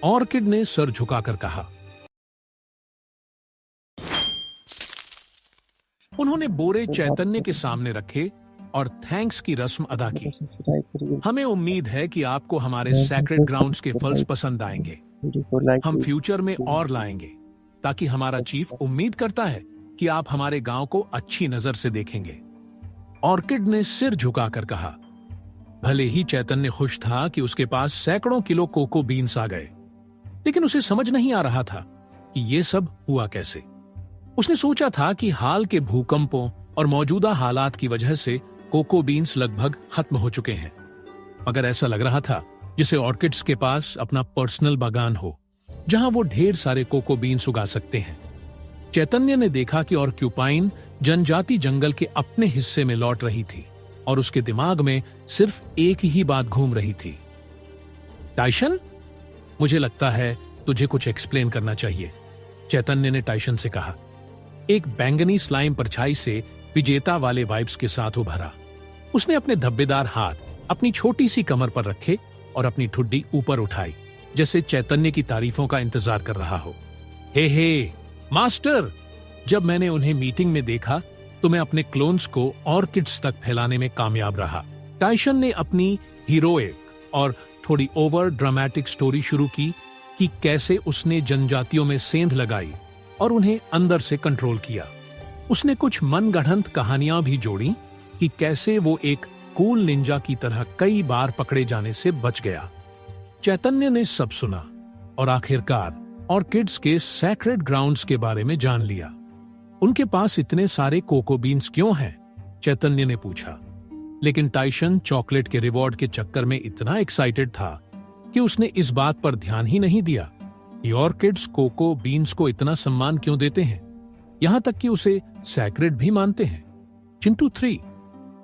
ऑर्किड ने सर झुकाकर कहा। उन्होंने बोरे चैतन्य के सामने रखे और थैंक्स की रस्म अदा की। हमें उम्मीद है कि आपको हमारे सैक्रेड ग्राउंड्स के फल्स पसंद आएंगे। हम फ्यूचर में और लाएंगे, ताकि हमारा चीफ उम्मीद करता है कि आप हमारे गांव को अच्छी नजर से देखेंगे। ऑर्किड ने सिर झुकाकर कहा। भले ही चैतन्य खुश था कि उसके पास सैकड़ों किलो कोको बीन्स आ गए, लेकिन उसे समझ नहीं आ रहा था कि ये सब हुआ कैसे। उसने सोचा था कि हाल के भूकंपों और मौजूदा हालात की वजह से कोको बीन्स लगभग खत्म हो चुके हैं, मगर ऐसा लग रहा था जिसे ऑर्किड्स के पास अपना पर्सनल बागान हो, जहां वो ढेर सारे कोको बीन्स उगा सकते हैं। चैतन्य ने देखा कि ऑर्क्यूपाइन जनजाति जंगल के अपने हिस्से में लौट रही थी, और उसके दिमाग में सिर्फ एक ही बात घूम रही थी। टाइशन, मुझे लगता है तुझे कुछ एक्सप्लेन करना चाहिए, चैतन्य ने टाइशन से कहा, एक बैंगनी स्लाइम परछाई से विजेता वाले वाइब्स के साथ उभरा। उसने अपने धब्बेदार हाथ अपनी छोटी सी कमर पर रखे और अपनी ठुड्डी ऊपर उठाई, जैसे चैतन्य की तारीफों का इंतजार कर रहा हो। हे मास्टर, जब मैंने उन्हें मीटिंग में देखा तो मैं अपने क्लोन्स को ऑर्किड्स तक फैलाने में कामयाब रहा। टाइशन ने अपनी हीरोइक और थोड़ी ओवर ड्रामेटिक स्टोरी शुरू की कि कैसे उसने जनजातियों में सेंध लगाई और उन्हें अंदर से कंट्रोल किया। उसने कुछ मनगढ़ंत कहानियां भी जोड़ी कि कैसे वो एक कूल निंजा की तरह कई बार पकड़े जाने से बच गया। चैतन्य ने सब सुना और आखिरकार ऑर्किड्स के सैक्रेड ग्राउंड्स के बारे में जान लिया। उनके पास इतने सारे कोको बीन्स क्यों हैं? चैतन्य ने पूछा। लेकिन टाइशन चॉकलेट के रिवॉर्ड के चक्कर में इतना एक्साइटेड था कि उसने इस बात पर ध्यान ही नहीं दिया कि ऑर्किड्स कोको बीन्स को इतना सम्मान क्यों देते हैं, यहां तक कि उसे सैक्रेड भी मानते हैं। चिंटू 3,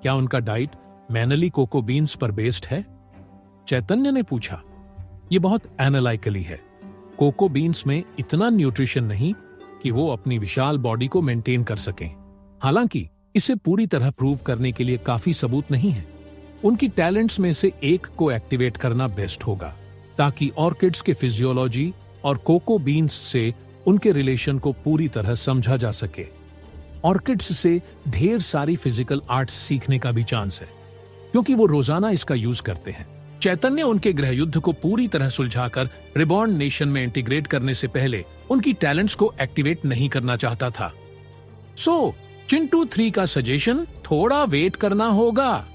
क्या उनका डाइट मैनली कोको बीन्स पर बेस्ड है? चैतन्य ने पूछा। यह बहुत एनालाइकली है। कोको बीन्स में इतना न्यूट्रिशन नहीं कि वो अपनी विशाल बॉडी को मेंटेन कर सकें। हालांकि इसे पूरी तरह प्रूव करने के लिए काफी सबूत नहीं है। उनकी टैलेंट्स में से एक को एक्टिवेट करना बेस्ट होगा, ताकि ऑर्किड्स के फिजियोलॉजी और कोको बीन्स से उनके रिलेशन को पूरी तरह समझा जा सके। ऑर्किड्स से ढेर सारी फिजिकल आर्ट्स सीखने का भी चांस है, क्योंकि वो रोजाना इसका यूज करते हैं। चैतन्य उनके गृह युद्ध को पूरी तरह सुलझाकर रिबॉर्न नेशन में इंटीग्रेट करने से पहले उनकी टैलेंट्स को एक्टिवेट नहीं करना चाहता था। सो चिंटू 3 का सजेशन, थोड़ा वेट करना होगा।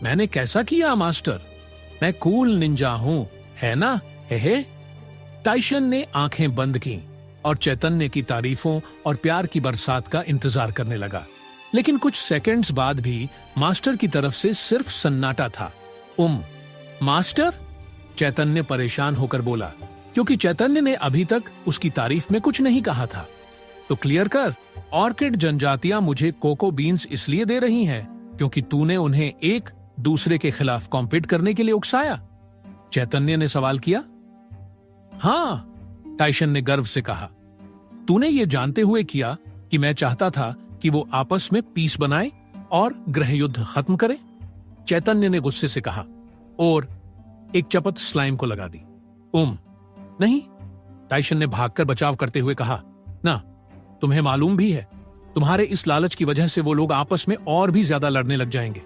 मैंने कैसा किया मास्टर? मैं कूल निंजा हूं, है ना? हे। टाइशन ने आंखें बंद की और चैतन्य की तारीफों और प्यार की बरसात का इंतजार करने लगा। लेकिन कुछ सेकंड्स बाद भी मास्टर की तरफ से सिर्फ सन्नाटा था। मास्टर? चैतन्य परेशान होकर बोला, क्योंकि चैतन्य ने अभी तक उसकी तारीफ में कुछ नहीं कहा था। तो क्लियर कर, ऑर्किड जनजातियां मुझे कोको बीन्स इसलिए दे रही हैं क्योंकि तूने उन्हें एक दूसरे के खिलाफ कॉम्पीट करने के लिए उकसाया? चैतन्य ने सवाल किया। हाँ, टाइशन ने गर्व से कहा। तूने ये जानते हुए किया कि मैं चाहता था कि वो आपस में पीस बनाए और गृह युद्ध खत्म करे? चैतन्य ने गुस्से से कहा और एक चपत स्लाइम को लगा दी। नहीं, टाइशन ने भागकर बचाव करते हुए कहा। ना, तुम्हें मालूम भी है, तुम्हारे इस लालच की वजह से वो लोग आपस में और भी ज्यादा लड़ने लग जाएंगे,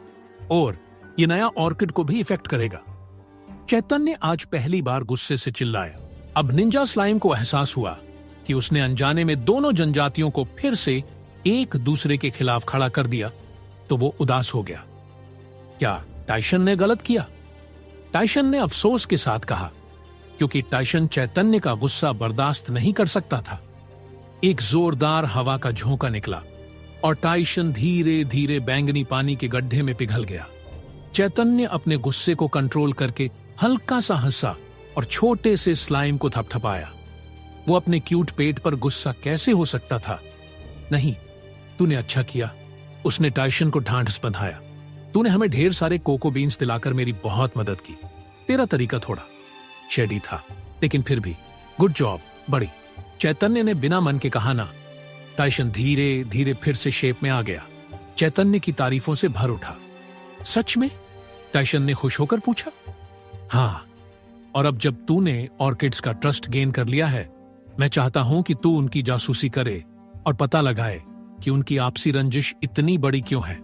और ये नया ऑर्किड को भी इफेक्ट करेगा। चैतन्य आज पहली बार गुस्से से चिल्लाया। अब निंजा स्लाइम को एहसास हुआ कि उसने अनजाने में दोनों जनजातियों को फिर से एक दूसरे के खिलाफ खड़ा कर दिया, तो वो उदास हो गया। क्या टाइशन ने गलत किया? टाइशन ने अफसोस के साथ कहा, क्योंकि टाइशन चैतन्य का गुस्सा बर्दाश्त नहीं कर सकता था। एक जोरदार हवा का झोंका निकला और टाइशन धीरे धीरे बैंगनी पानी के गड्ढे में पिघल गया। चैतन्य अपने गुस्से को कंट्रोल करके हल्का सा हंसा और छोटे से स्लाइम को थपथपाया। वो अपने क्यूट पेट पर गुस्सा कैसे हो सकता था? नहीं, तूने अच्छा किया, उसने टाइशन को ढांढस बंधाया। तूने हमें ढेर सारे कोको बीन्स दिलाकर मेरी बहुत मदद की। तेरा तरीका थोड़ा शेडी था, लेकिन फिर भी गुड जॉब बड़ी। चैतन्य ने बिना मन के कहा ना। टाइशन धीरे धीरे फिर से शेप में आ गया। चैतन्य की तारीफों से भर उठा। सच में? टाइशन ने खुश होकर पूछा। हाँ, और अब जब तूने ऑर्किड्स का ट्रस्ट गेन कर लिया है, मैं चाहता हूं कि तू उनकी जासूसी करे और पता लगाए कि उनकी आपसी रंजिश इतनी बड़ी क्यों है।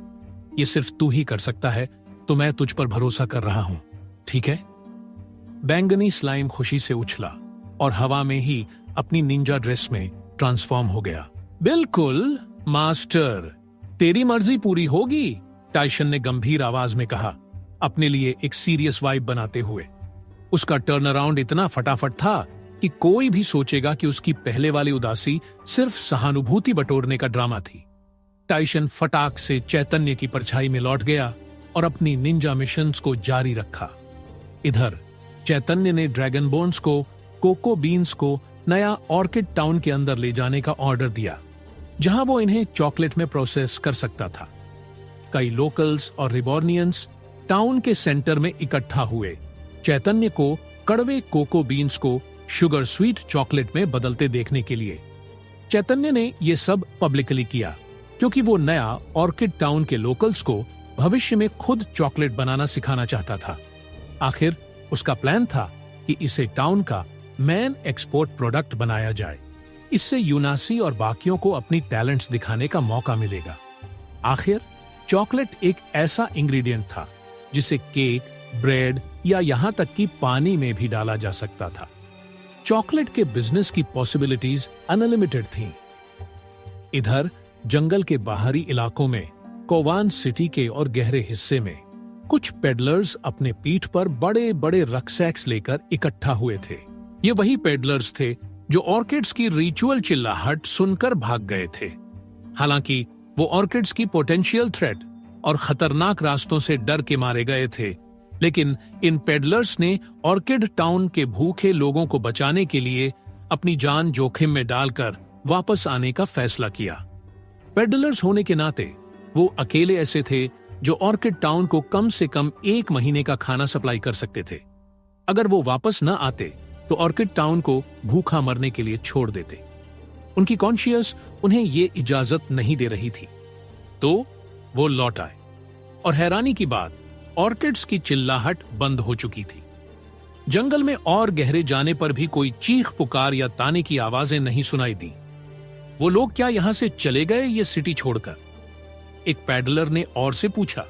ये सिर्फ तू ही कर सकता है, तो मैं तुझ पर भरोसा कर रहा हूं, ठीक है? बैंगनी स्लाइम खुशी से उछला और हवा में ही अपनी निंजा ड्रेस में ट्रांसफॉर्म हो गया। बिल्कुल मास्टर, तेरी मर्जी पूरी होगी, टाइशन ने गंभीर आवाज में कहा, अपने लिए एक सीरियस वाइब बनाते हुए। उसका टर्न अराउंड इतना फटाफट था कि कोई भी सोचेगा कि उसकी पहले वाली उदासी सिर्फ सहानुभूति बटोरने का ड्रामा थी। टाइशन फटाक से चैतन्य की परछाई में लौट गया और अपनी निंजा मिशंस को जारी रखा। इधर चैतन्य ने ड्रैगन बोन्स को कोको बीन्स को नया ऑर्किड टाउन के अंदर ले जाने का ऑर्डर दिया, जहां वो इन्हें चॉकलेट में प्रोसेस कर सकता था। कई लोकल्स और रिबॉर्नियंस टाउन के सेंटर में इकट्ठा हुए, चैतन्य को कड़वे कोको बीन्स को शुगर स्वीट चॉकलेट में बदलते देखने के लिए। चैतन्य ने यह सब पब्लिकली किया क्योंकि वो नया ऑर्किड टाउन के लोकल्स को भविष्य में खुद चॉकलेट बनाना सिखाना चाहता था। आखिर उसका प्लान था कि इसे टाउन का मेन एक्सपोर्ट प्रोडक्ट बनाया जाए। इससे यूनासी और बाकियों को अपनी टैलेंट्स दिखाने का मौका मिलेगा। आखिर चॉकलेट एक ऐसा इंग्रेडिएंट था जिसे केक, ब्रेड या यहां तक कि पानी में भी डाला जा सकता था। चॉकलेट के बिजनेस की पॉसिबिलिटीज अनलिमिटेड थीं। इधर जंगल के बाहरी इलाकों में कोवान सिटी के और गहरे हिस्से में कुछ पेडलर्स अपने पीठ पर बड़े बड़े रक्सैक्स लेकर इकट्ठा हुए थे। ये वही पेडलर्स थे जो ऑर्किड्स की रिचुअल चिल्लाहट सुनकर भाग गए थे। हालांकि वो ऑर्किड्स की पोटेंशियल थ्रेट और खतरनाक रास्तों से डर के मारे गए थे, लेकिन इन पेडलर्स ने ऑर्किड टाउन के भूखे लोगों को बचाने के लिए अपनी जान जोखिम में डालकर वापस आने का फैसला किया। पेडलर्स होने के नाते वो अकेले ऐसे थे जो ऑर्किड टाउन को कम से कम 1 महीने का खाना सप्लाई कर सकते थे। अगर वो वापस न आते तो ऑर्किड टाउन को भूखा मरने के लिए छोड़ देते। उनकी कॉन्शियस उन्हें ये इजाजत नहीं दे रही थी। तो वो लौट आए और हैरानी की बात, ऑर्किड्स की चिल्लाहट बंद हो चुकी थी। जंगल में और गहरे जाने पर भी कोई चीख पुकार या ताने की आवाजें नहीं सुनाई दी। वो लोग क्या यहां से चले गए ये सिटी छोड़कर? एक पैडलर ने और से पूछा।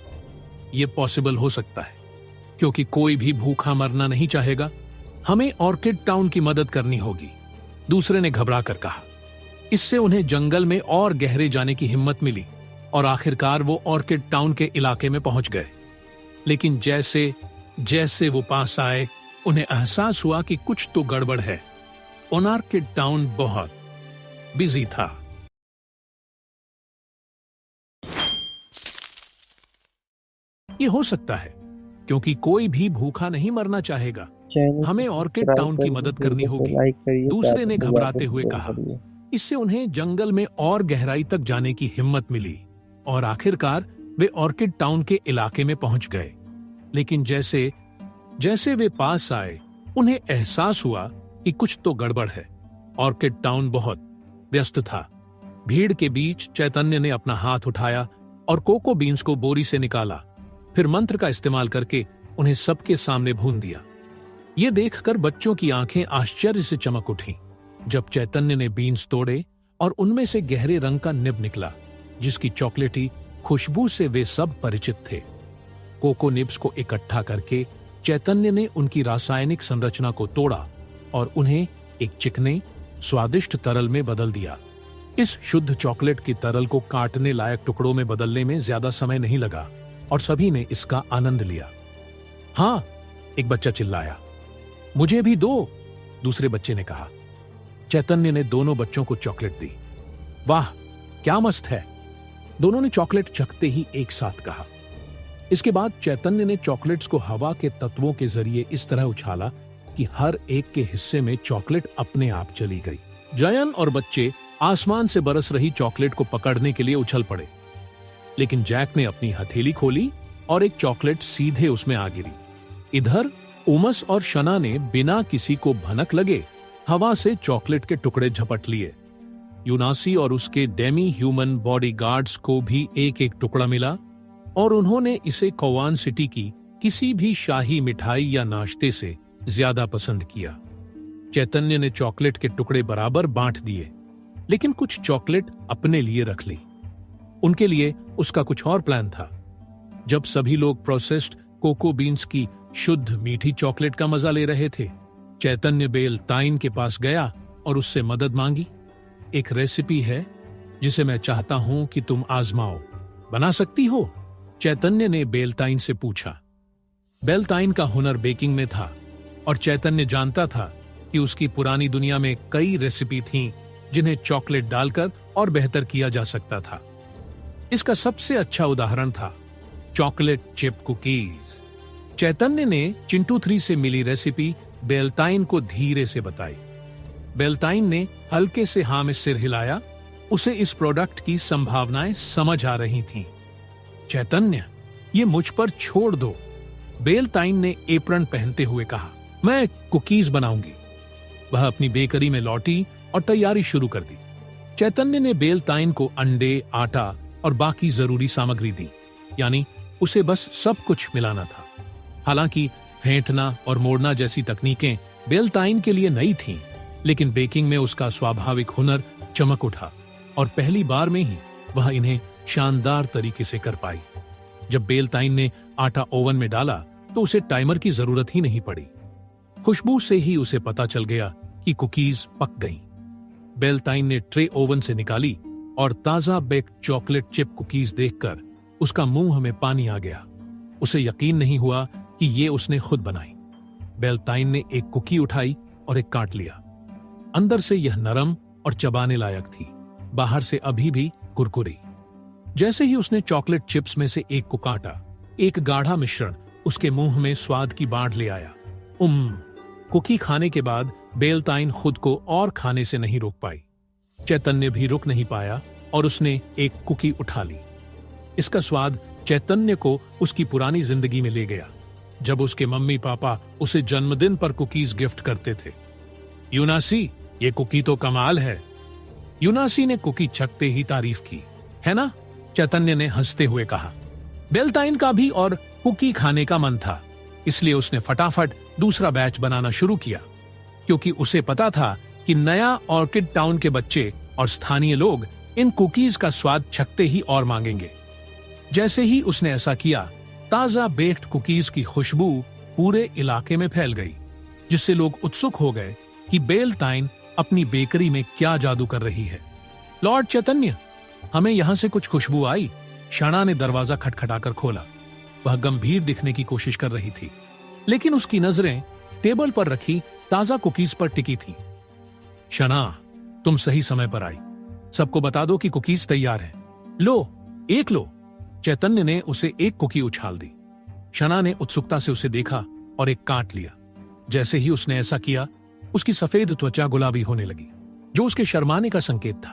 यह पॉसिबल हो सकता है, क्योंकि कोई भी भूखा मरना नहीं चाहेगा। हमें ऑर्किड टाउन की मदद करनी होगी, दूसरे ने घबरा कर कहा। इससे उन्हें जंगल में और गहरे जाने की हिम्मत मिली और आखिरकार वो ऑर्किड टाउन के इलाके में पहुंच गए। लेकिन जैसे जैसे वो पास आए, उन्हें एहसास हुआ कि कुछ तो गड़बड़ है। ऑर्किड टाउन बहुत बिजी था। ये हो सकता है क्योंकि कोई भी भूखा नहीं मरना चाहेगा। हमें ऑर्किड टाउन की मदद करनी होगी, दूसरे ने घबराते हुए कहा। इससे उन्हें जंगल में और गहराई तक जाने की हिम्मत मिली और आखिरकार वे ऑर्किड टाउन के इलाके में पहुंच गए। लेकिन जैसे जैसे वे पास आए, उन्हें एहसास हुआ कि कुछ तो गड़बड़ है। ऑर्किड टाउन बहुत व्यस्त था। भीड़ के बीच चैतन्य ने अपना हाथ उठाया और कोको बीन्स को बोरी से निकाला, फिर मंत्र का इस्तेमाल करके उन्हें सबके सामने भून दिया। ये देखकर बच्चों की आंखें आश्चर्य से चमक उठीं। जब चैतन्य ने बीन्स तोड़े और उनमें से गहरे रंग का निब निकला, जिसकी चॉकलेटी खुशबू से वे सब परिचित थे। कोको निब्स को इकट्ठा करके चैतन्य ने उनकी रासायनिक संरचना को तोड़ा और उन्हें एक चिकने स्वादिष्ट तरल में बदल दिया। इस शुद्ध चॉकलेट की तरल को काटने लायक टुकड़ों में बदलने में ज्यादा समय नहीं लगा और सभी ने इसका आनंद लिया। हाँ, एक बच्चा चिल्लाया। मुझे भी दो, दूसरे बच्चे ने कहा। चैतन्य ने दोनों बच्चों को चॉकलेट दी। वाह, क्या मस्त है, दोनों ने चॉकलेट चखते ही एक साथ कहा। इसके बाद चैतन्य ने चॉकलेट्स को हवा के तत्वों के जरिए इस तरह उछाला कि हर एक के हिस्से में चॉकलेट अपने आप चली गई। जयन और बच्चे आसमान से बरस रही चॉकलेट को पकड़ने के लिए उछल पड़े, लेकिन जैक ने अपनी हथेली खोली और एक चॉकलेट सीधे उसमें आ गिरी। इधर उमस और शना ने बिना किसी को भनक लगे हवा से चॉकलेट के टुकड़े झपट लिए। यूनासी और उसके डेमी ह्यूमन बॉडीगार्ड्स को भी एक एक टुकड़ा मिला और उन्होंने इसे कौवान सिटी की किसी भी शाही मिठाई या नाश्ते से ज्यादा पसंद किया। चैतन्य ने चॉकलेट के टुकड़े बराबर बांट दिए, लेकिन कुछ चॉकलेट अपने लिए रख ली। उनके लिए उसका कुछ और प्लान था। जब सभी लोग प्रोसेस्ड कोको बीन्स की शुद्ध मीठी चॉकलेट का मजा ले रहे थे, चैतन्य बेलताइन के पास गया और उससे मदद मांगी। एक रेसिपी है जिसे मैं चाहता हूं कि तुम आजमाओ, बना सकती हो? चैतन्य ने बेलताइन से पूछा। बेलताइन का हुनर बेकिंग में था और चैतन्य जानता था कि उसकी पुरानी दुनिया में कई रेसिपी थीं जिन्हें चॉकलेट डालकर और बेहतर किया जा सकता था। इसका सबसे अच्छा उदाहरण था चॉकलेट चिप कुकीज। चैतन्य ने चिंटू 3 से मिली रेसिपी बेलताइन को धीरे से बताई। बेलताइन ने हल्के से हाँ में सिर हिलाया। उसे इस प्रोडक्ट की संभावनाएं समझ आ रही थीं। चैतन्य, ये मुझ पर छोड़ दो, बेलताइन ने एप्रन पहनते हुए कहा। मैं कुकीज बनाऊंगी। वह अपनी बेकरी में लौटी और तैयारी शुरू कर दी। चैतन्य ने बेलताइन को अंडे, आटा और बाकी जरूरी सामग्री दी, यानी उसे बस सब कुछ मिलाना था। हालांकि फेंटना और मोड़ना जैसी तकनीकें बेलताइन के लिए नई थीं, लेकिन बेकिंग में उसका स्वाभाविक हुनर चमक उठा और पहली बार में ही वह इन्हें शानदार तरीके से कर पाई। जब बेलताइन ने आटा ओवन में डाला तो उसे टाइमर की जरूरत ही नहीं पड़ी। खुशबू से ही उसे पता चल गया कि कुकीज पक गईं। बेलताइन ने ट्रे ओवन से निकाली और ताजा बेक्ड चॉकलेट चिप कुकीज देखकर उसका मुंह में पानी आ गया। उसे यकीन नहीं हुआ कि ये उसने खुद बनाई। बेलताइन ने एक कुकी उठाई और एक काट लिया। अंदर से यह नरम और चबाने लायक थी, बाहर से अभी भी कुरकुरी। जैसे ही उसने चॉकलेट चिप्स में से एक को काटा, एक गाढ़ा मिश्रण उसके मुंह में स्वाद की बाढ़ ले आया। कुकी खाने के बाद बेलताइन खुद को और खाने से नहीं रोक पाई। चैतन्य भी रुक नहीं पाया और उसने एक कुकी उठा ली। इसका स्वाद चैतन्य को उसकी पुरानी जिंदगी में ले गया, जब उसके मम्मी पापा उसे जन्मदिन पर कुकीज गिफ्ट करते थे। यूनासी, ये कुकी तो कमाल है। यूनासी ने कुकी चखते ही तारीफ की। है ना? चैतन्य ने हंसते हुए कहा। बेलताइन का भी और कुकी खाने का मन था, इसलिए उसने फटाफट दूसरा बैच बनाना शुरू किया, क्योंकि उसे पता था कि नया ऑर्किड टाउन के बच्चे और स्थानीय लोग इन कुकीज का स्वाद चखते ही और मांगेंगे। जैसे ही उसने ऐसा किया, ताजा बेक्ड कुकीज की खुशबू पूरे इलाके में फैल गई, जिससे लोग उत्सुक हो गए कि बेलताइन अपनी बेकरी में क्या जादू कर रही है। लॉर्ड चैतन्य, हमें यहां से कुछ खुशबू आई। शना ने दरवाजा खटखटाकर खोला। वह गंभीर दिखने की कोशिश कर रही थी, लेकिन उसकी नजरें टेबल पर रखी ताजा कुकीज पर टिकी थी। शना, तुम सही समय पर आई। सबको बता दो कि कुकीज तैयार है। लो, एक लो। चैतन्य ने उसे एक कुकी उछाल दी। शना ने उत्सुकता से उसे देखा और एक काट लिया। जैसे ही उसने ऐसा किया, उसकी सफेद त्वचा गुलाबी होने लगी, जो उसके शर्माने का संकेत था।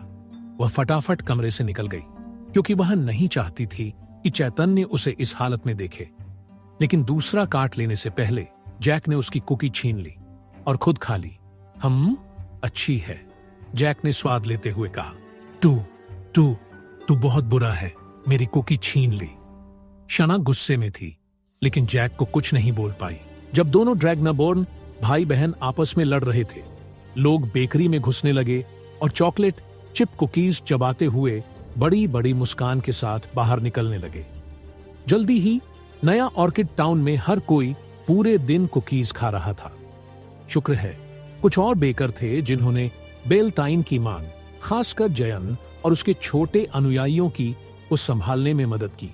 वह फटाफट कमरे से निकल गई, क्योंकि वह नहीं चाहती थी कि चैतन्य उसे इस हालत में देखे। लेकिन दूसरा काट लेने से पहले जैक ने उसकी कुकी छीन ली और खुद खा ली। अच्छी है, जैक ने स्वाद लेते हुए कहा। तू बहुत बुरा है, मेरी कुकी छीन ली। शना गुस्से में थी, लेकिन जैक को कुछ नहीं बोल पाई। जब दोनों ड्रैगनाबोर्न भाई बहन आपस में लड़ रहे थे, लोग बेकरी में घुसने लगे और चॉकलेट चिप कुकीज चबाते हुए बड़ी बड़ी मुस्कान के साथ बाहर निकलने लगे। जल्दी ही नया ऑर्किड टाउन में हर कोई पूरे दिन कुकीज खा रहा था। शुक्र है कुछ और बेकर थे जिन्होंने बेल्ताइन की मांग, खासकर जयन और उसके छोटे अनुयायियों की, को संभालने में मदद की।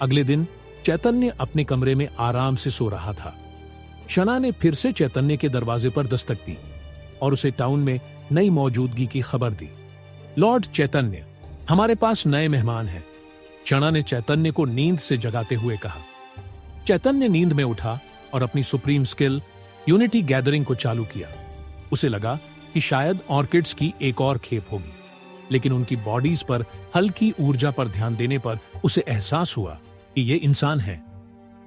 अगले दिन चैतन्य अपने कमरे में आराम से सो रहा था। शना ने फिर से चैतन्य के दरवाजे पर दस्तक दी और उसे टाउन में नई मौजूदगी की खबर दी। लॉर्ड चैतन्य, हमारे पास नए मेहमान हैं, शना ने चैतन्य को नींद से जगाते हुए कहा। चैतन्य नींद में उठा और अपनी सुप्रीम स्किल यूनिटी गैदरिंग को चालू किया। उसे लगा कि शायद ऑर्किड्स की एक और खेप होगी, लेकिन उनकी बॉडीज पर हल्की ऊर्जा पर ध्यान देने पर उसे एहसास हुआ कि ये इंसान हैं।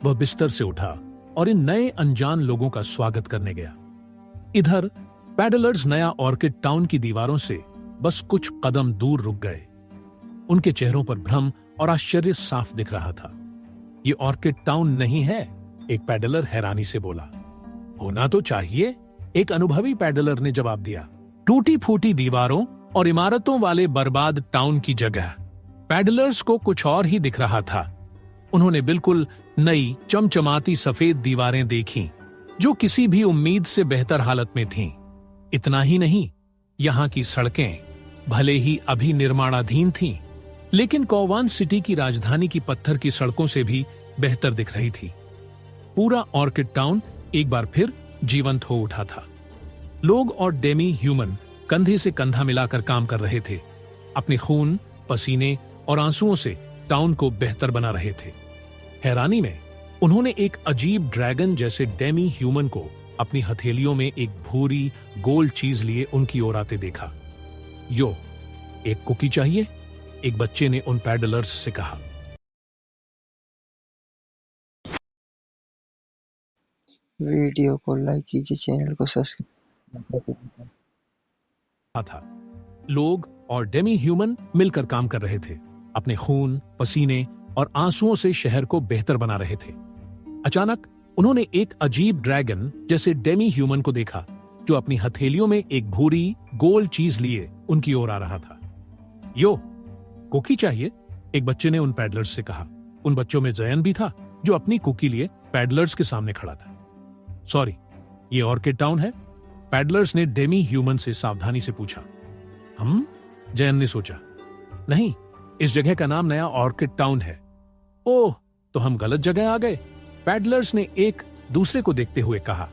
वह बिस्तर से उठा और इन नए अनजान लोगों का स्वागत करने गया। इधर पैडलर्स नया ऑर्किड टाउन की दीवारों से बस कुछ कदम दूर रुक गए। उनके चेहरों पर भ्रम और आश्चर्य साफ दिख रहा था। ये ऑर्किड टाउन नहीं है, एक पैडलर हैरानी से बोला। होना तो चाहिए, एक अनुभवी पैडलर ने जवाब दिया। टूटी फूटी दीवारों और इमारतों वाले बर्बाद टाउन की जगह पैडलर्स को कुछ और ही दिख रहा था। उन्होंने बिल्कुल नई चमचमाती सफेद दीवारें देखीं, जो किसी भी उम्मीद से बेहतर हालत में थीं। इतना ही नहीं, यहाँ की सड़कें भले ही अभी निर्माणाधीन थीं, लेकिन कौवान सिटी की राजधानी की पत्थर की सड़कों से भी बेहतर दिख रही थी। पूरा ऑर्किड टाउन एक बार फिर जीवंत हो उठा था। लोग और डेमी ह्यूमन कंधे से कंधा मिलाकर काम कर रहे थे, अपने खून, पसीने और आंसुओं से टाउन को बेहतर बना रहे थे। हैरानी में उन्होंने एक अजीब ड्रैगन जैसे डेमी ह्यूमन को अपनी हथेलियों में एक भूरी गोल चीज लिए उनकी ओर आते देखा। यो, एक कुकी चाहिए? एक बच्चे ने उन पैडलर्स से कहा। वीडियो को लाइक कीजिए, चैनल को सब्सक्राइब था। लोग और डेमी ह्यूमन मिलकर काम कर रहे थे, अपने खून, पसीने और आंसुओं से शहर को बेहतर बना रहे थे। अचानक उन्होंने एक अजीब ड्रैगन जैसे डेमी ह्यूमन को देखा, जो अपनी हथेलियों में एक भूरी गोल चीज लिए उनकी ओर आ रहा था। यो, कुकी चाहिए? एक बच्चे ने उन पैडलर्स से कहा। उन बच्चों में जयन भी था, जो अपनी कुकी लिए पैडलर्स के सामने खड़ा था। सॉरी, ये ऑर्किड टाउन है? पैडलर्स ने डेमी ह्यूमन से सावधानी से पूछा। जयन ने सोचा, नहीं, इस जगह का नाम नया ऑर्किड टाउन है। ओह, तो हम गलत जगह आ गए, पैडलर्स ने एक दूसरे को देखते हुए कहा।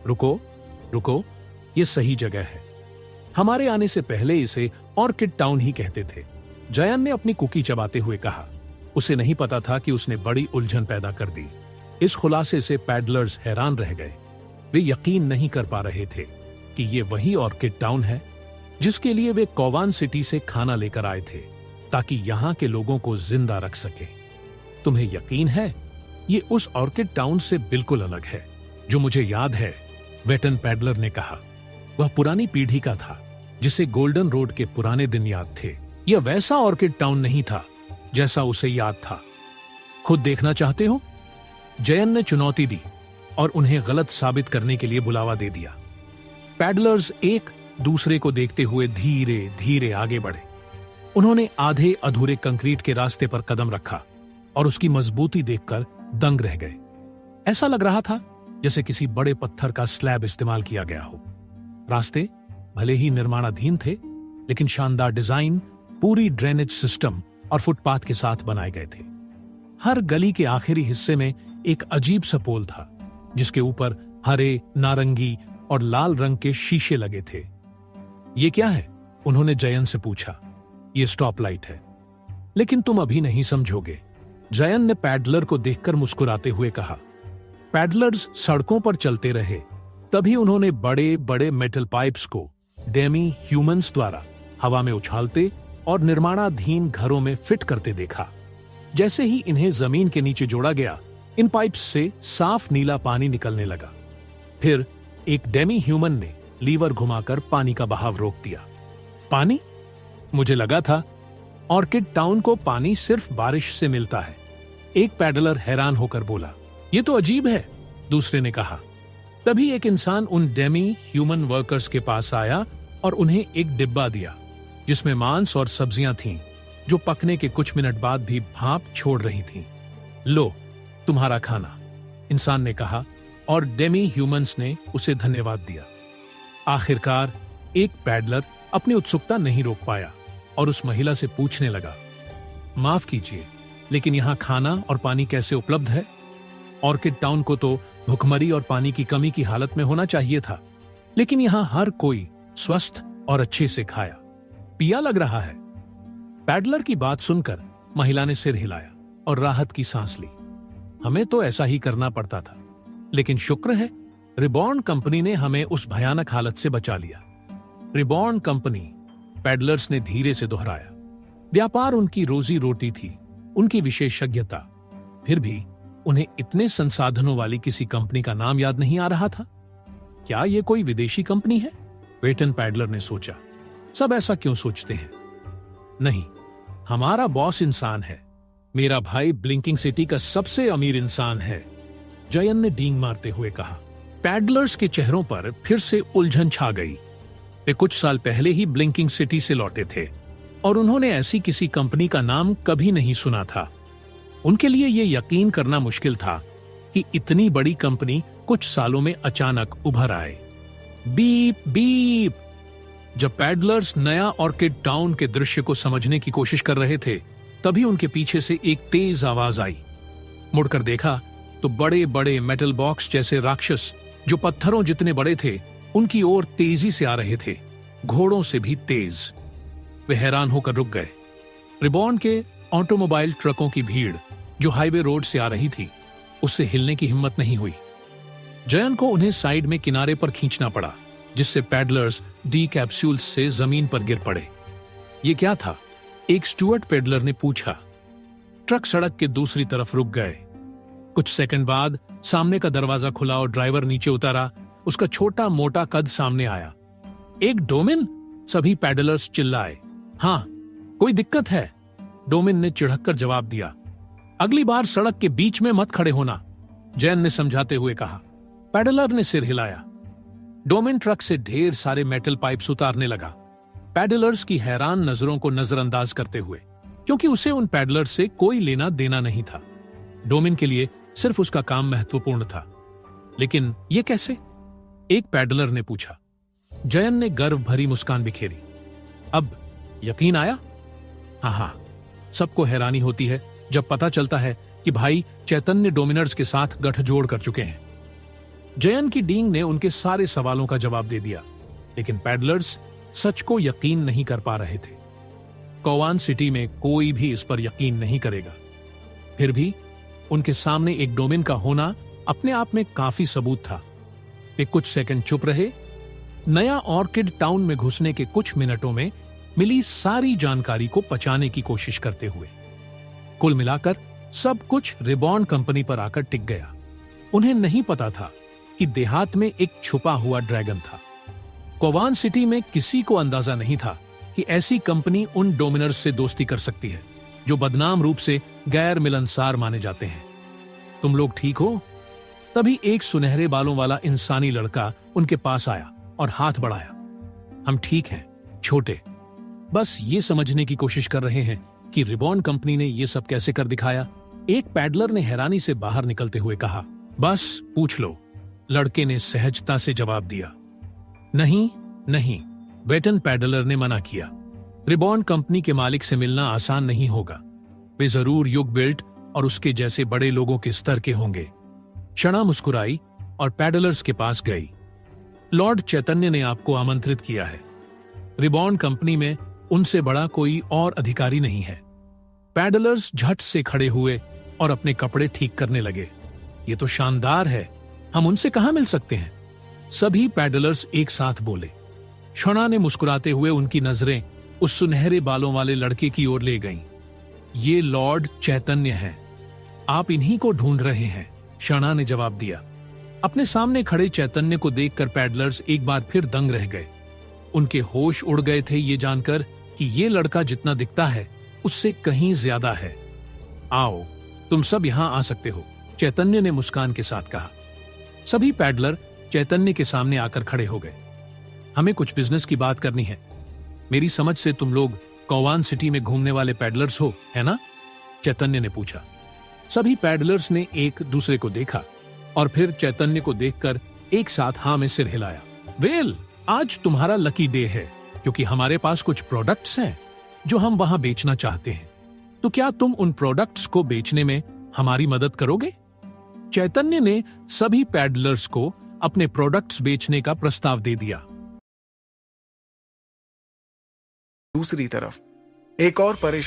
रुको रुको, ये सही जगह है। हमारे आने से पहले इसे ऑर्किड टाउन ही कहते थे, जयन ने अपनी कुकी चबाते हुए कहा। उसे नहीं पता था कि उसने बड़ी उलझन पैदा कर दी। इस खुलासे से पैडलर्स हैरान रह गए। वे यकीन नहीं कर पा रहे थे कि ये वही ऑर्किड टाउन है जिसके लिए वे कौवान सिटी से खाना लेकर आए थे, ताकि यहाँ के लोगों को जिंदा रख सके। तुम्हें यकीन है, ये उस ऑर्किड टाउन से बिल्कुल अलग है जो मुझे याद है, वेटन पैडलर ने कहा। वह पुरानी पीढ़ी का था, जिसे गोल्डन रोड के पुराने दिन याद थे। यह वैसा ऑर्किड टाउन नहीं था जैसा उसे याद था। खुद देखना चाहते हो? जयन ने चुनौती दी और उन्हें गलत साबित करने के लिए बुलावा दे दिया। पैडलर्स एक दूसरे को देखते हुए धीरे धीरे आगे बढ़े। उन्होंने आधे अधूरे कंक्रीट के रास्ते पर कदम रखा और उसकी मजबूती देखकर दंग रह गए। ऐसा लग रहा था जैसे किसी बड़े पत्थर का स्लैब इस्तेमाल किया गया हो। रास्ते भले ही निर्माणाधीन थे, लेकिन शानदार डिजाइन, पूरी ड्रेनेज सिस्टम और फुटपाथ के साथ बनाए गए थे। हर गली के आखिरी हिस्से में एक अजीब सा पोल था, जिसके ऊपर हरे, नारंगी और लाल रंग के शीशे लगे थे। ये क्या है? उन्होंने जयन से पूछा। ये स्टॉप लाइट है, लेकिन तुम अभी नहीं समझोगे, जयन ने पैडलर को देखकर मुस्कुराते हुए कहा। पैडलर्स सड़कों पर चलते रहे। तभी उन्होंने बड़े बड़े मेटल पाइप्स को डेमी ह्यूमंस द्वारा हवा में उछालते और निर्माणाधीन घरों में फिट करते देखा। जैसे ही इन्हें जमीन के नीचे जोड़ा गया, इन पाइप्स से साफ नीला पानी निकलने लगा। फिर एक डेमी ह्यूमन ने लीवर घुमाकर पानी का बहाव रोक दिया। पानी? मुझे लगा था ऑर्किड टाउन को पानी सिर्फ बारिश से मिलता है। एक पैडलर हैरान होकर बोला। यह तो अजीब है, दूसरे ने कहा। तभी एक इंसान उन डेमी ह्यूमन वर्कर्स के पास आया और उन्हें एक डिब्बा दिया, जिसमें मांस और सब्जियां थीं, जो पकने के कुछ मिनट बाद भी भाप छोड़ रही थीं। लो, तुम्हारा खाना, इंसान ने कहा, और डेमी ह्यूमंस ने उसे धन्यवाद दिया। आखिरकार एक पैडलर अपनी उत्सुकता नहीं रोक पाया और उस महिला से पूछने लगा, माफ कीजिए, लेकिन यहाँ खाना और पानी कैसे उपलब्ध है? ऑर्किड टाउन को तो भुखमरी और पानी की कमी की हालत में होना चाहिए था, लेकिन यहाँ हर कोई स्वस्थ और अच्छे से खाया पिया लग रहा है। पैडलर की बात सुनकर महिला ने सिर हिलाया और राहत की सांस ली। हमें तो ऐसा ही करना पड़ता था, लेकिन शुक्र है रिबॉर्न कंपनी ने हमें उस भयानक हालत से बचा लिया। रिबॉर्न कंपनी, पैडलर्स ने धीरे से दोहराया। व्यापार उनकी रोजी रोटी थी, उनकी विशेषज्ञता। फिर भी उन्हें इतने संसाधनों वाली किसी कंपनी का नाम याद नहीं आ रहा था। क्या यह कोई विदेशी कंपनी है? वेटन पैडलर ने सोचा। सब ऐसा क्यों सोचते हैं? नहीं, हमारा बॉस इंसान है। मेरा भाई ब्लिंकिंग सिटी का सबसे अमीर इंसान है, जयन ने डींग मारते हुए कहा। पैडलर्स के चेहरों पर फिर से उलझन छा गई। वे कुछ साल पहले ही ब्लिंकिंग सिटी से लौटे थे और उन्होंने ऐसी किसी कंपनी का नाम कभी नहीं सुना था। उनके लिए यह यकीन करना मुश्किल था कि इतनी बड़ी कंपनी कुछ सालों में अचानक उभर आए। Beep beep. जब पैडलर्स नया ऑर्किड टाउन के दृश्य को समझने की कोशिश कर रहे थे, तभी उनके पीछे से एक तेज आवाज आई। मुड़कर देखा तो बड़े बड़े मेटल बॉक्स जैसे राक्षस, जो पत्थरों जितने बड़े थे, उनकी ओर तेजी से आ रहे थे, घोड़ों से भी तेज। वे हैरान होकर रुक गए। रिबॉर्न के ऑटोमोबाइल ट्रकों की भीड़ जो हाईवे रोड से आ रही थी, उससे हिलने की हिम्मत नहीं हुई। जयन को उन्हें साइड में किनारे पर खींचना पड़ा, जिससे पैडलर्स डी कैप्सूल से जमीन पर गिर पड़े। ये क्या था? एक स्टुअर्ट पैडलर ने पूछा। ट्रक सड़क के दूसरी तरफ रुक गए। कुछ सेकंड बाद सामने का दरवाजा खुला और ड्राइवर नीचे उतारा। उसका छोटा मोटा कद सामने आया। एक डोमिन? सभी पैडलर्स चिल्लाए। हाँ, कोई दिक्कत है? डोमिन ने चिढ़कर जवाब दिया। अगली बार सड़क के बीच में मत खड़े होना, जैन ने समझाते हुए कहा। पैडलर ने सिर हिलाया। डोमिन ट्रक से ढेर सारे मेटल पाइप्स उतारने लगा, पैडलर्स की हैरान नजरों को नजरअंदाज करते हुए, क्योंकि उसे उन पैडलर्स से कोई लेना देना नहीं था। डोमिन के लिए सिर्फ उसका काम महत्वपूर्ण था। लेकिन ये कैसे? एक पैडलर ने पूछा। जयन ने गर्व भरी मुस्कान बिखेरी। अब यकीन आया? हाँ, सबको हैरानी होती है जब पता चलता है कि भाई चैतन्य डोमिनर्स के साथ गठजोड़ कर चुके हैं। जयन की डींग ने उनके सारे सवालों का जवाब दे दिया, लेकिन पैडलर्स सच को यकीन नहीं कर पा रहे थे। कोवान सिटी में कोई भी इस पर यकीन नहीं करेगा। फिर भी उनके सामने एक डोमिन का होना अपने आप में काफी सबूत था। वे कुछ सेकंड चुप रहे, नया ऑर्किड टाउन में घुसने के कुछ मिनटों में मिली सारी जानकारी को पचाने की कोशिश करते हुए। कुल मिलाकर सब कुछ रिबॉर्न कंपनी पर आकर टिक गया। उन्हें नहीं पता था कि देहात में एक छुपा हुआ ड्रैगन था। कोवान सिटी में किसी को अंदाजा नहीं था कि ऐसी कंपनी उन डोमिनर्स से दोस्ती कर सकती है जो बदनाम रूप से गैर मिलनसार माने जाते हैं। तुम लोग ठीक हो? तभी एक सुनहरे बालों वाला इंसानी लड़का उनके पास आया और हाथ बढ़ाया। हम ठीक हैं, छोटे। बस ये समझने की कोशिश कर रहे हैं कि रिबॉर्न कंपनी ने ये सब कैसे कर दिखाया। एक पैडलर ने हैरानी से बाहर निकलते हुए कहा। बस पूछ लो, लड़के ने सहजता से जवाब दिया। नहीं, वेटन पैडलर ने मना किया। रिबॉर्न कंपनी के मालिक से मिलना आसान नहीं होगा। वे जरूर युग बिल्ट और उसके जैसे बड़े लोगों के स्तर के होंगे। क्षणा मुस्कुराई और पैडलर्स के पास गई। लॉर्ड चैतन्य ने आपको आमंत्रित किया है। रिबॉर्न कंपनी में उनसे बड़ा कोई और अधिकारी नहीं है। पैडलर्स झट से खड़े हुए और अपने कपड़े ठीक करने लगे। ये तो शानदार है, हम उनसे कहां मिल सकते हैं? सभी पैडलर्स एक साथ बोले। क्षणा ने मुस्कुराते हुए उनकी नजरें उस सुनहरे बालों वाले लड़के की ओर ले गईं। ये लॉर्ड चैतन्य हैं। आप इन्हीं को ढूंढ रहे हैं, क्षणा ने जवाब दिया। अपने सामने खड़े चैतन्य को देखकर पैडलर्स एक बार फिर दंग रह गए। उनके होश उड़ गए थे ये जानकर कि ये लड़का जितना दिखता है उससे कहीं ज्यादा है। आओ, तुम सब यहां आ सकते हो, चैतन्य ने मुस्कान के साथ कहा। सभी पैडलर चैतन्य के सामने आकर खड़े हो गए। हमें कुछ बिजनेस की बात करनी है। मेरी समझ से तुम लोग कोवान सिटी में घूमने वाले पैडलर्स हो, है ना? चैतन्य ने पूछा। सभी पैडलर्स ने एक दूसरे को देखा और फिर चैतन्य को देखकर एक साथ हाँ में सिर हिलाया। वेल, आज तुम्हारा लकी डे है क्योंकि हमारे पास कुछ प्रोडक्ट्स हैं जो हम वहां बेचना चाहते हैं। तो क्या तुम उन प्रोडक्ट्स को बेचने में हमारी मदद करोगे? चैतन्य ने सभी पैडलर्स को अपने प्रोडक्ट्स बेचने का प्रस्ताव दे दिया। दूसरी तरफ एक और परेशान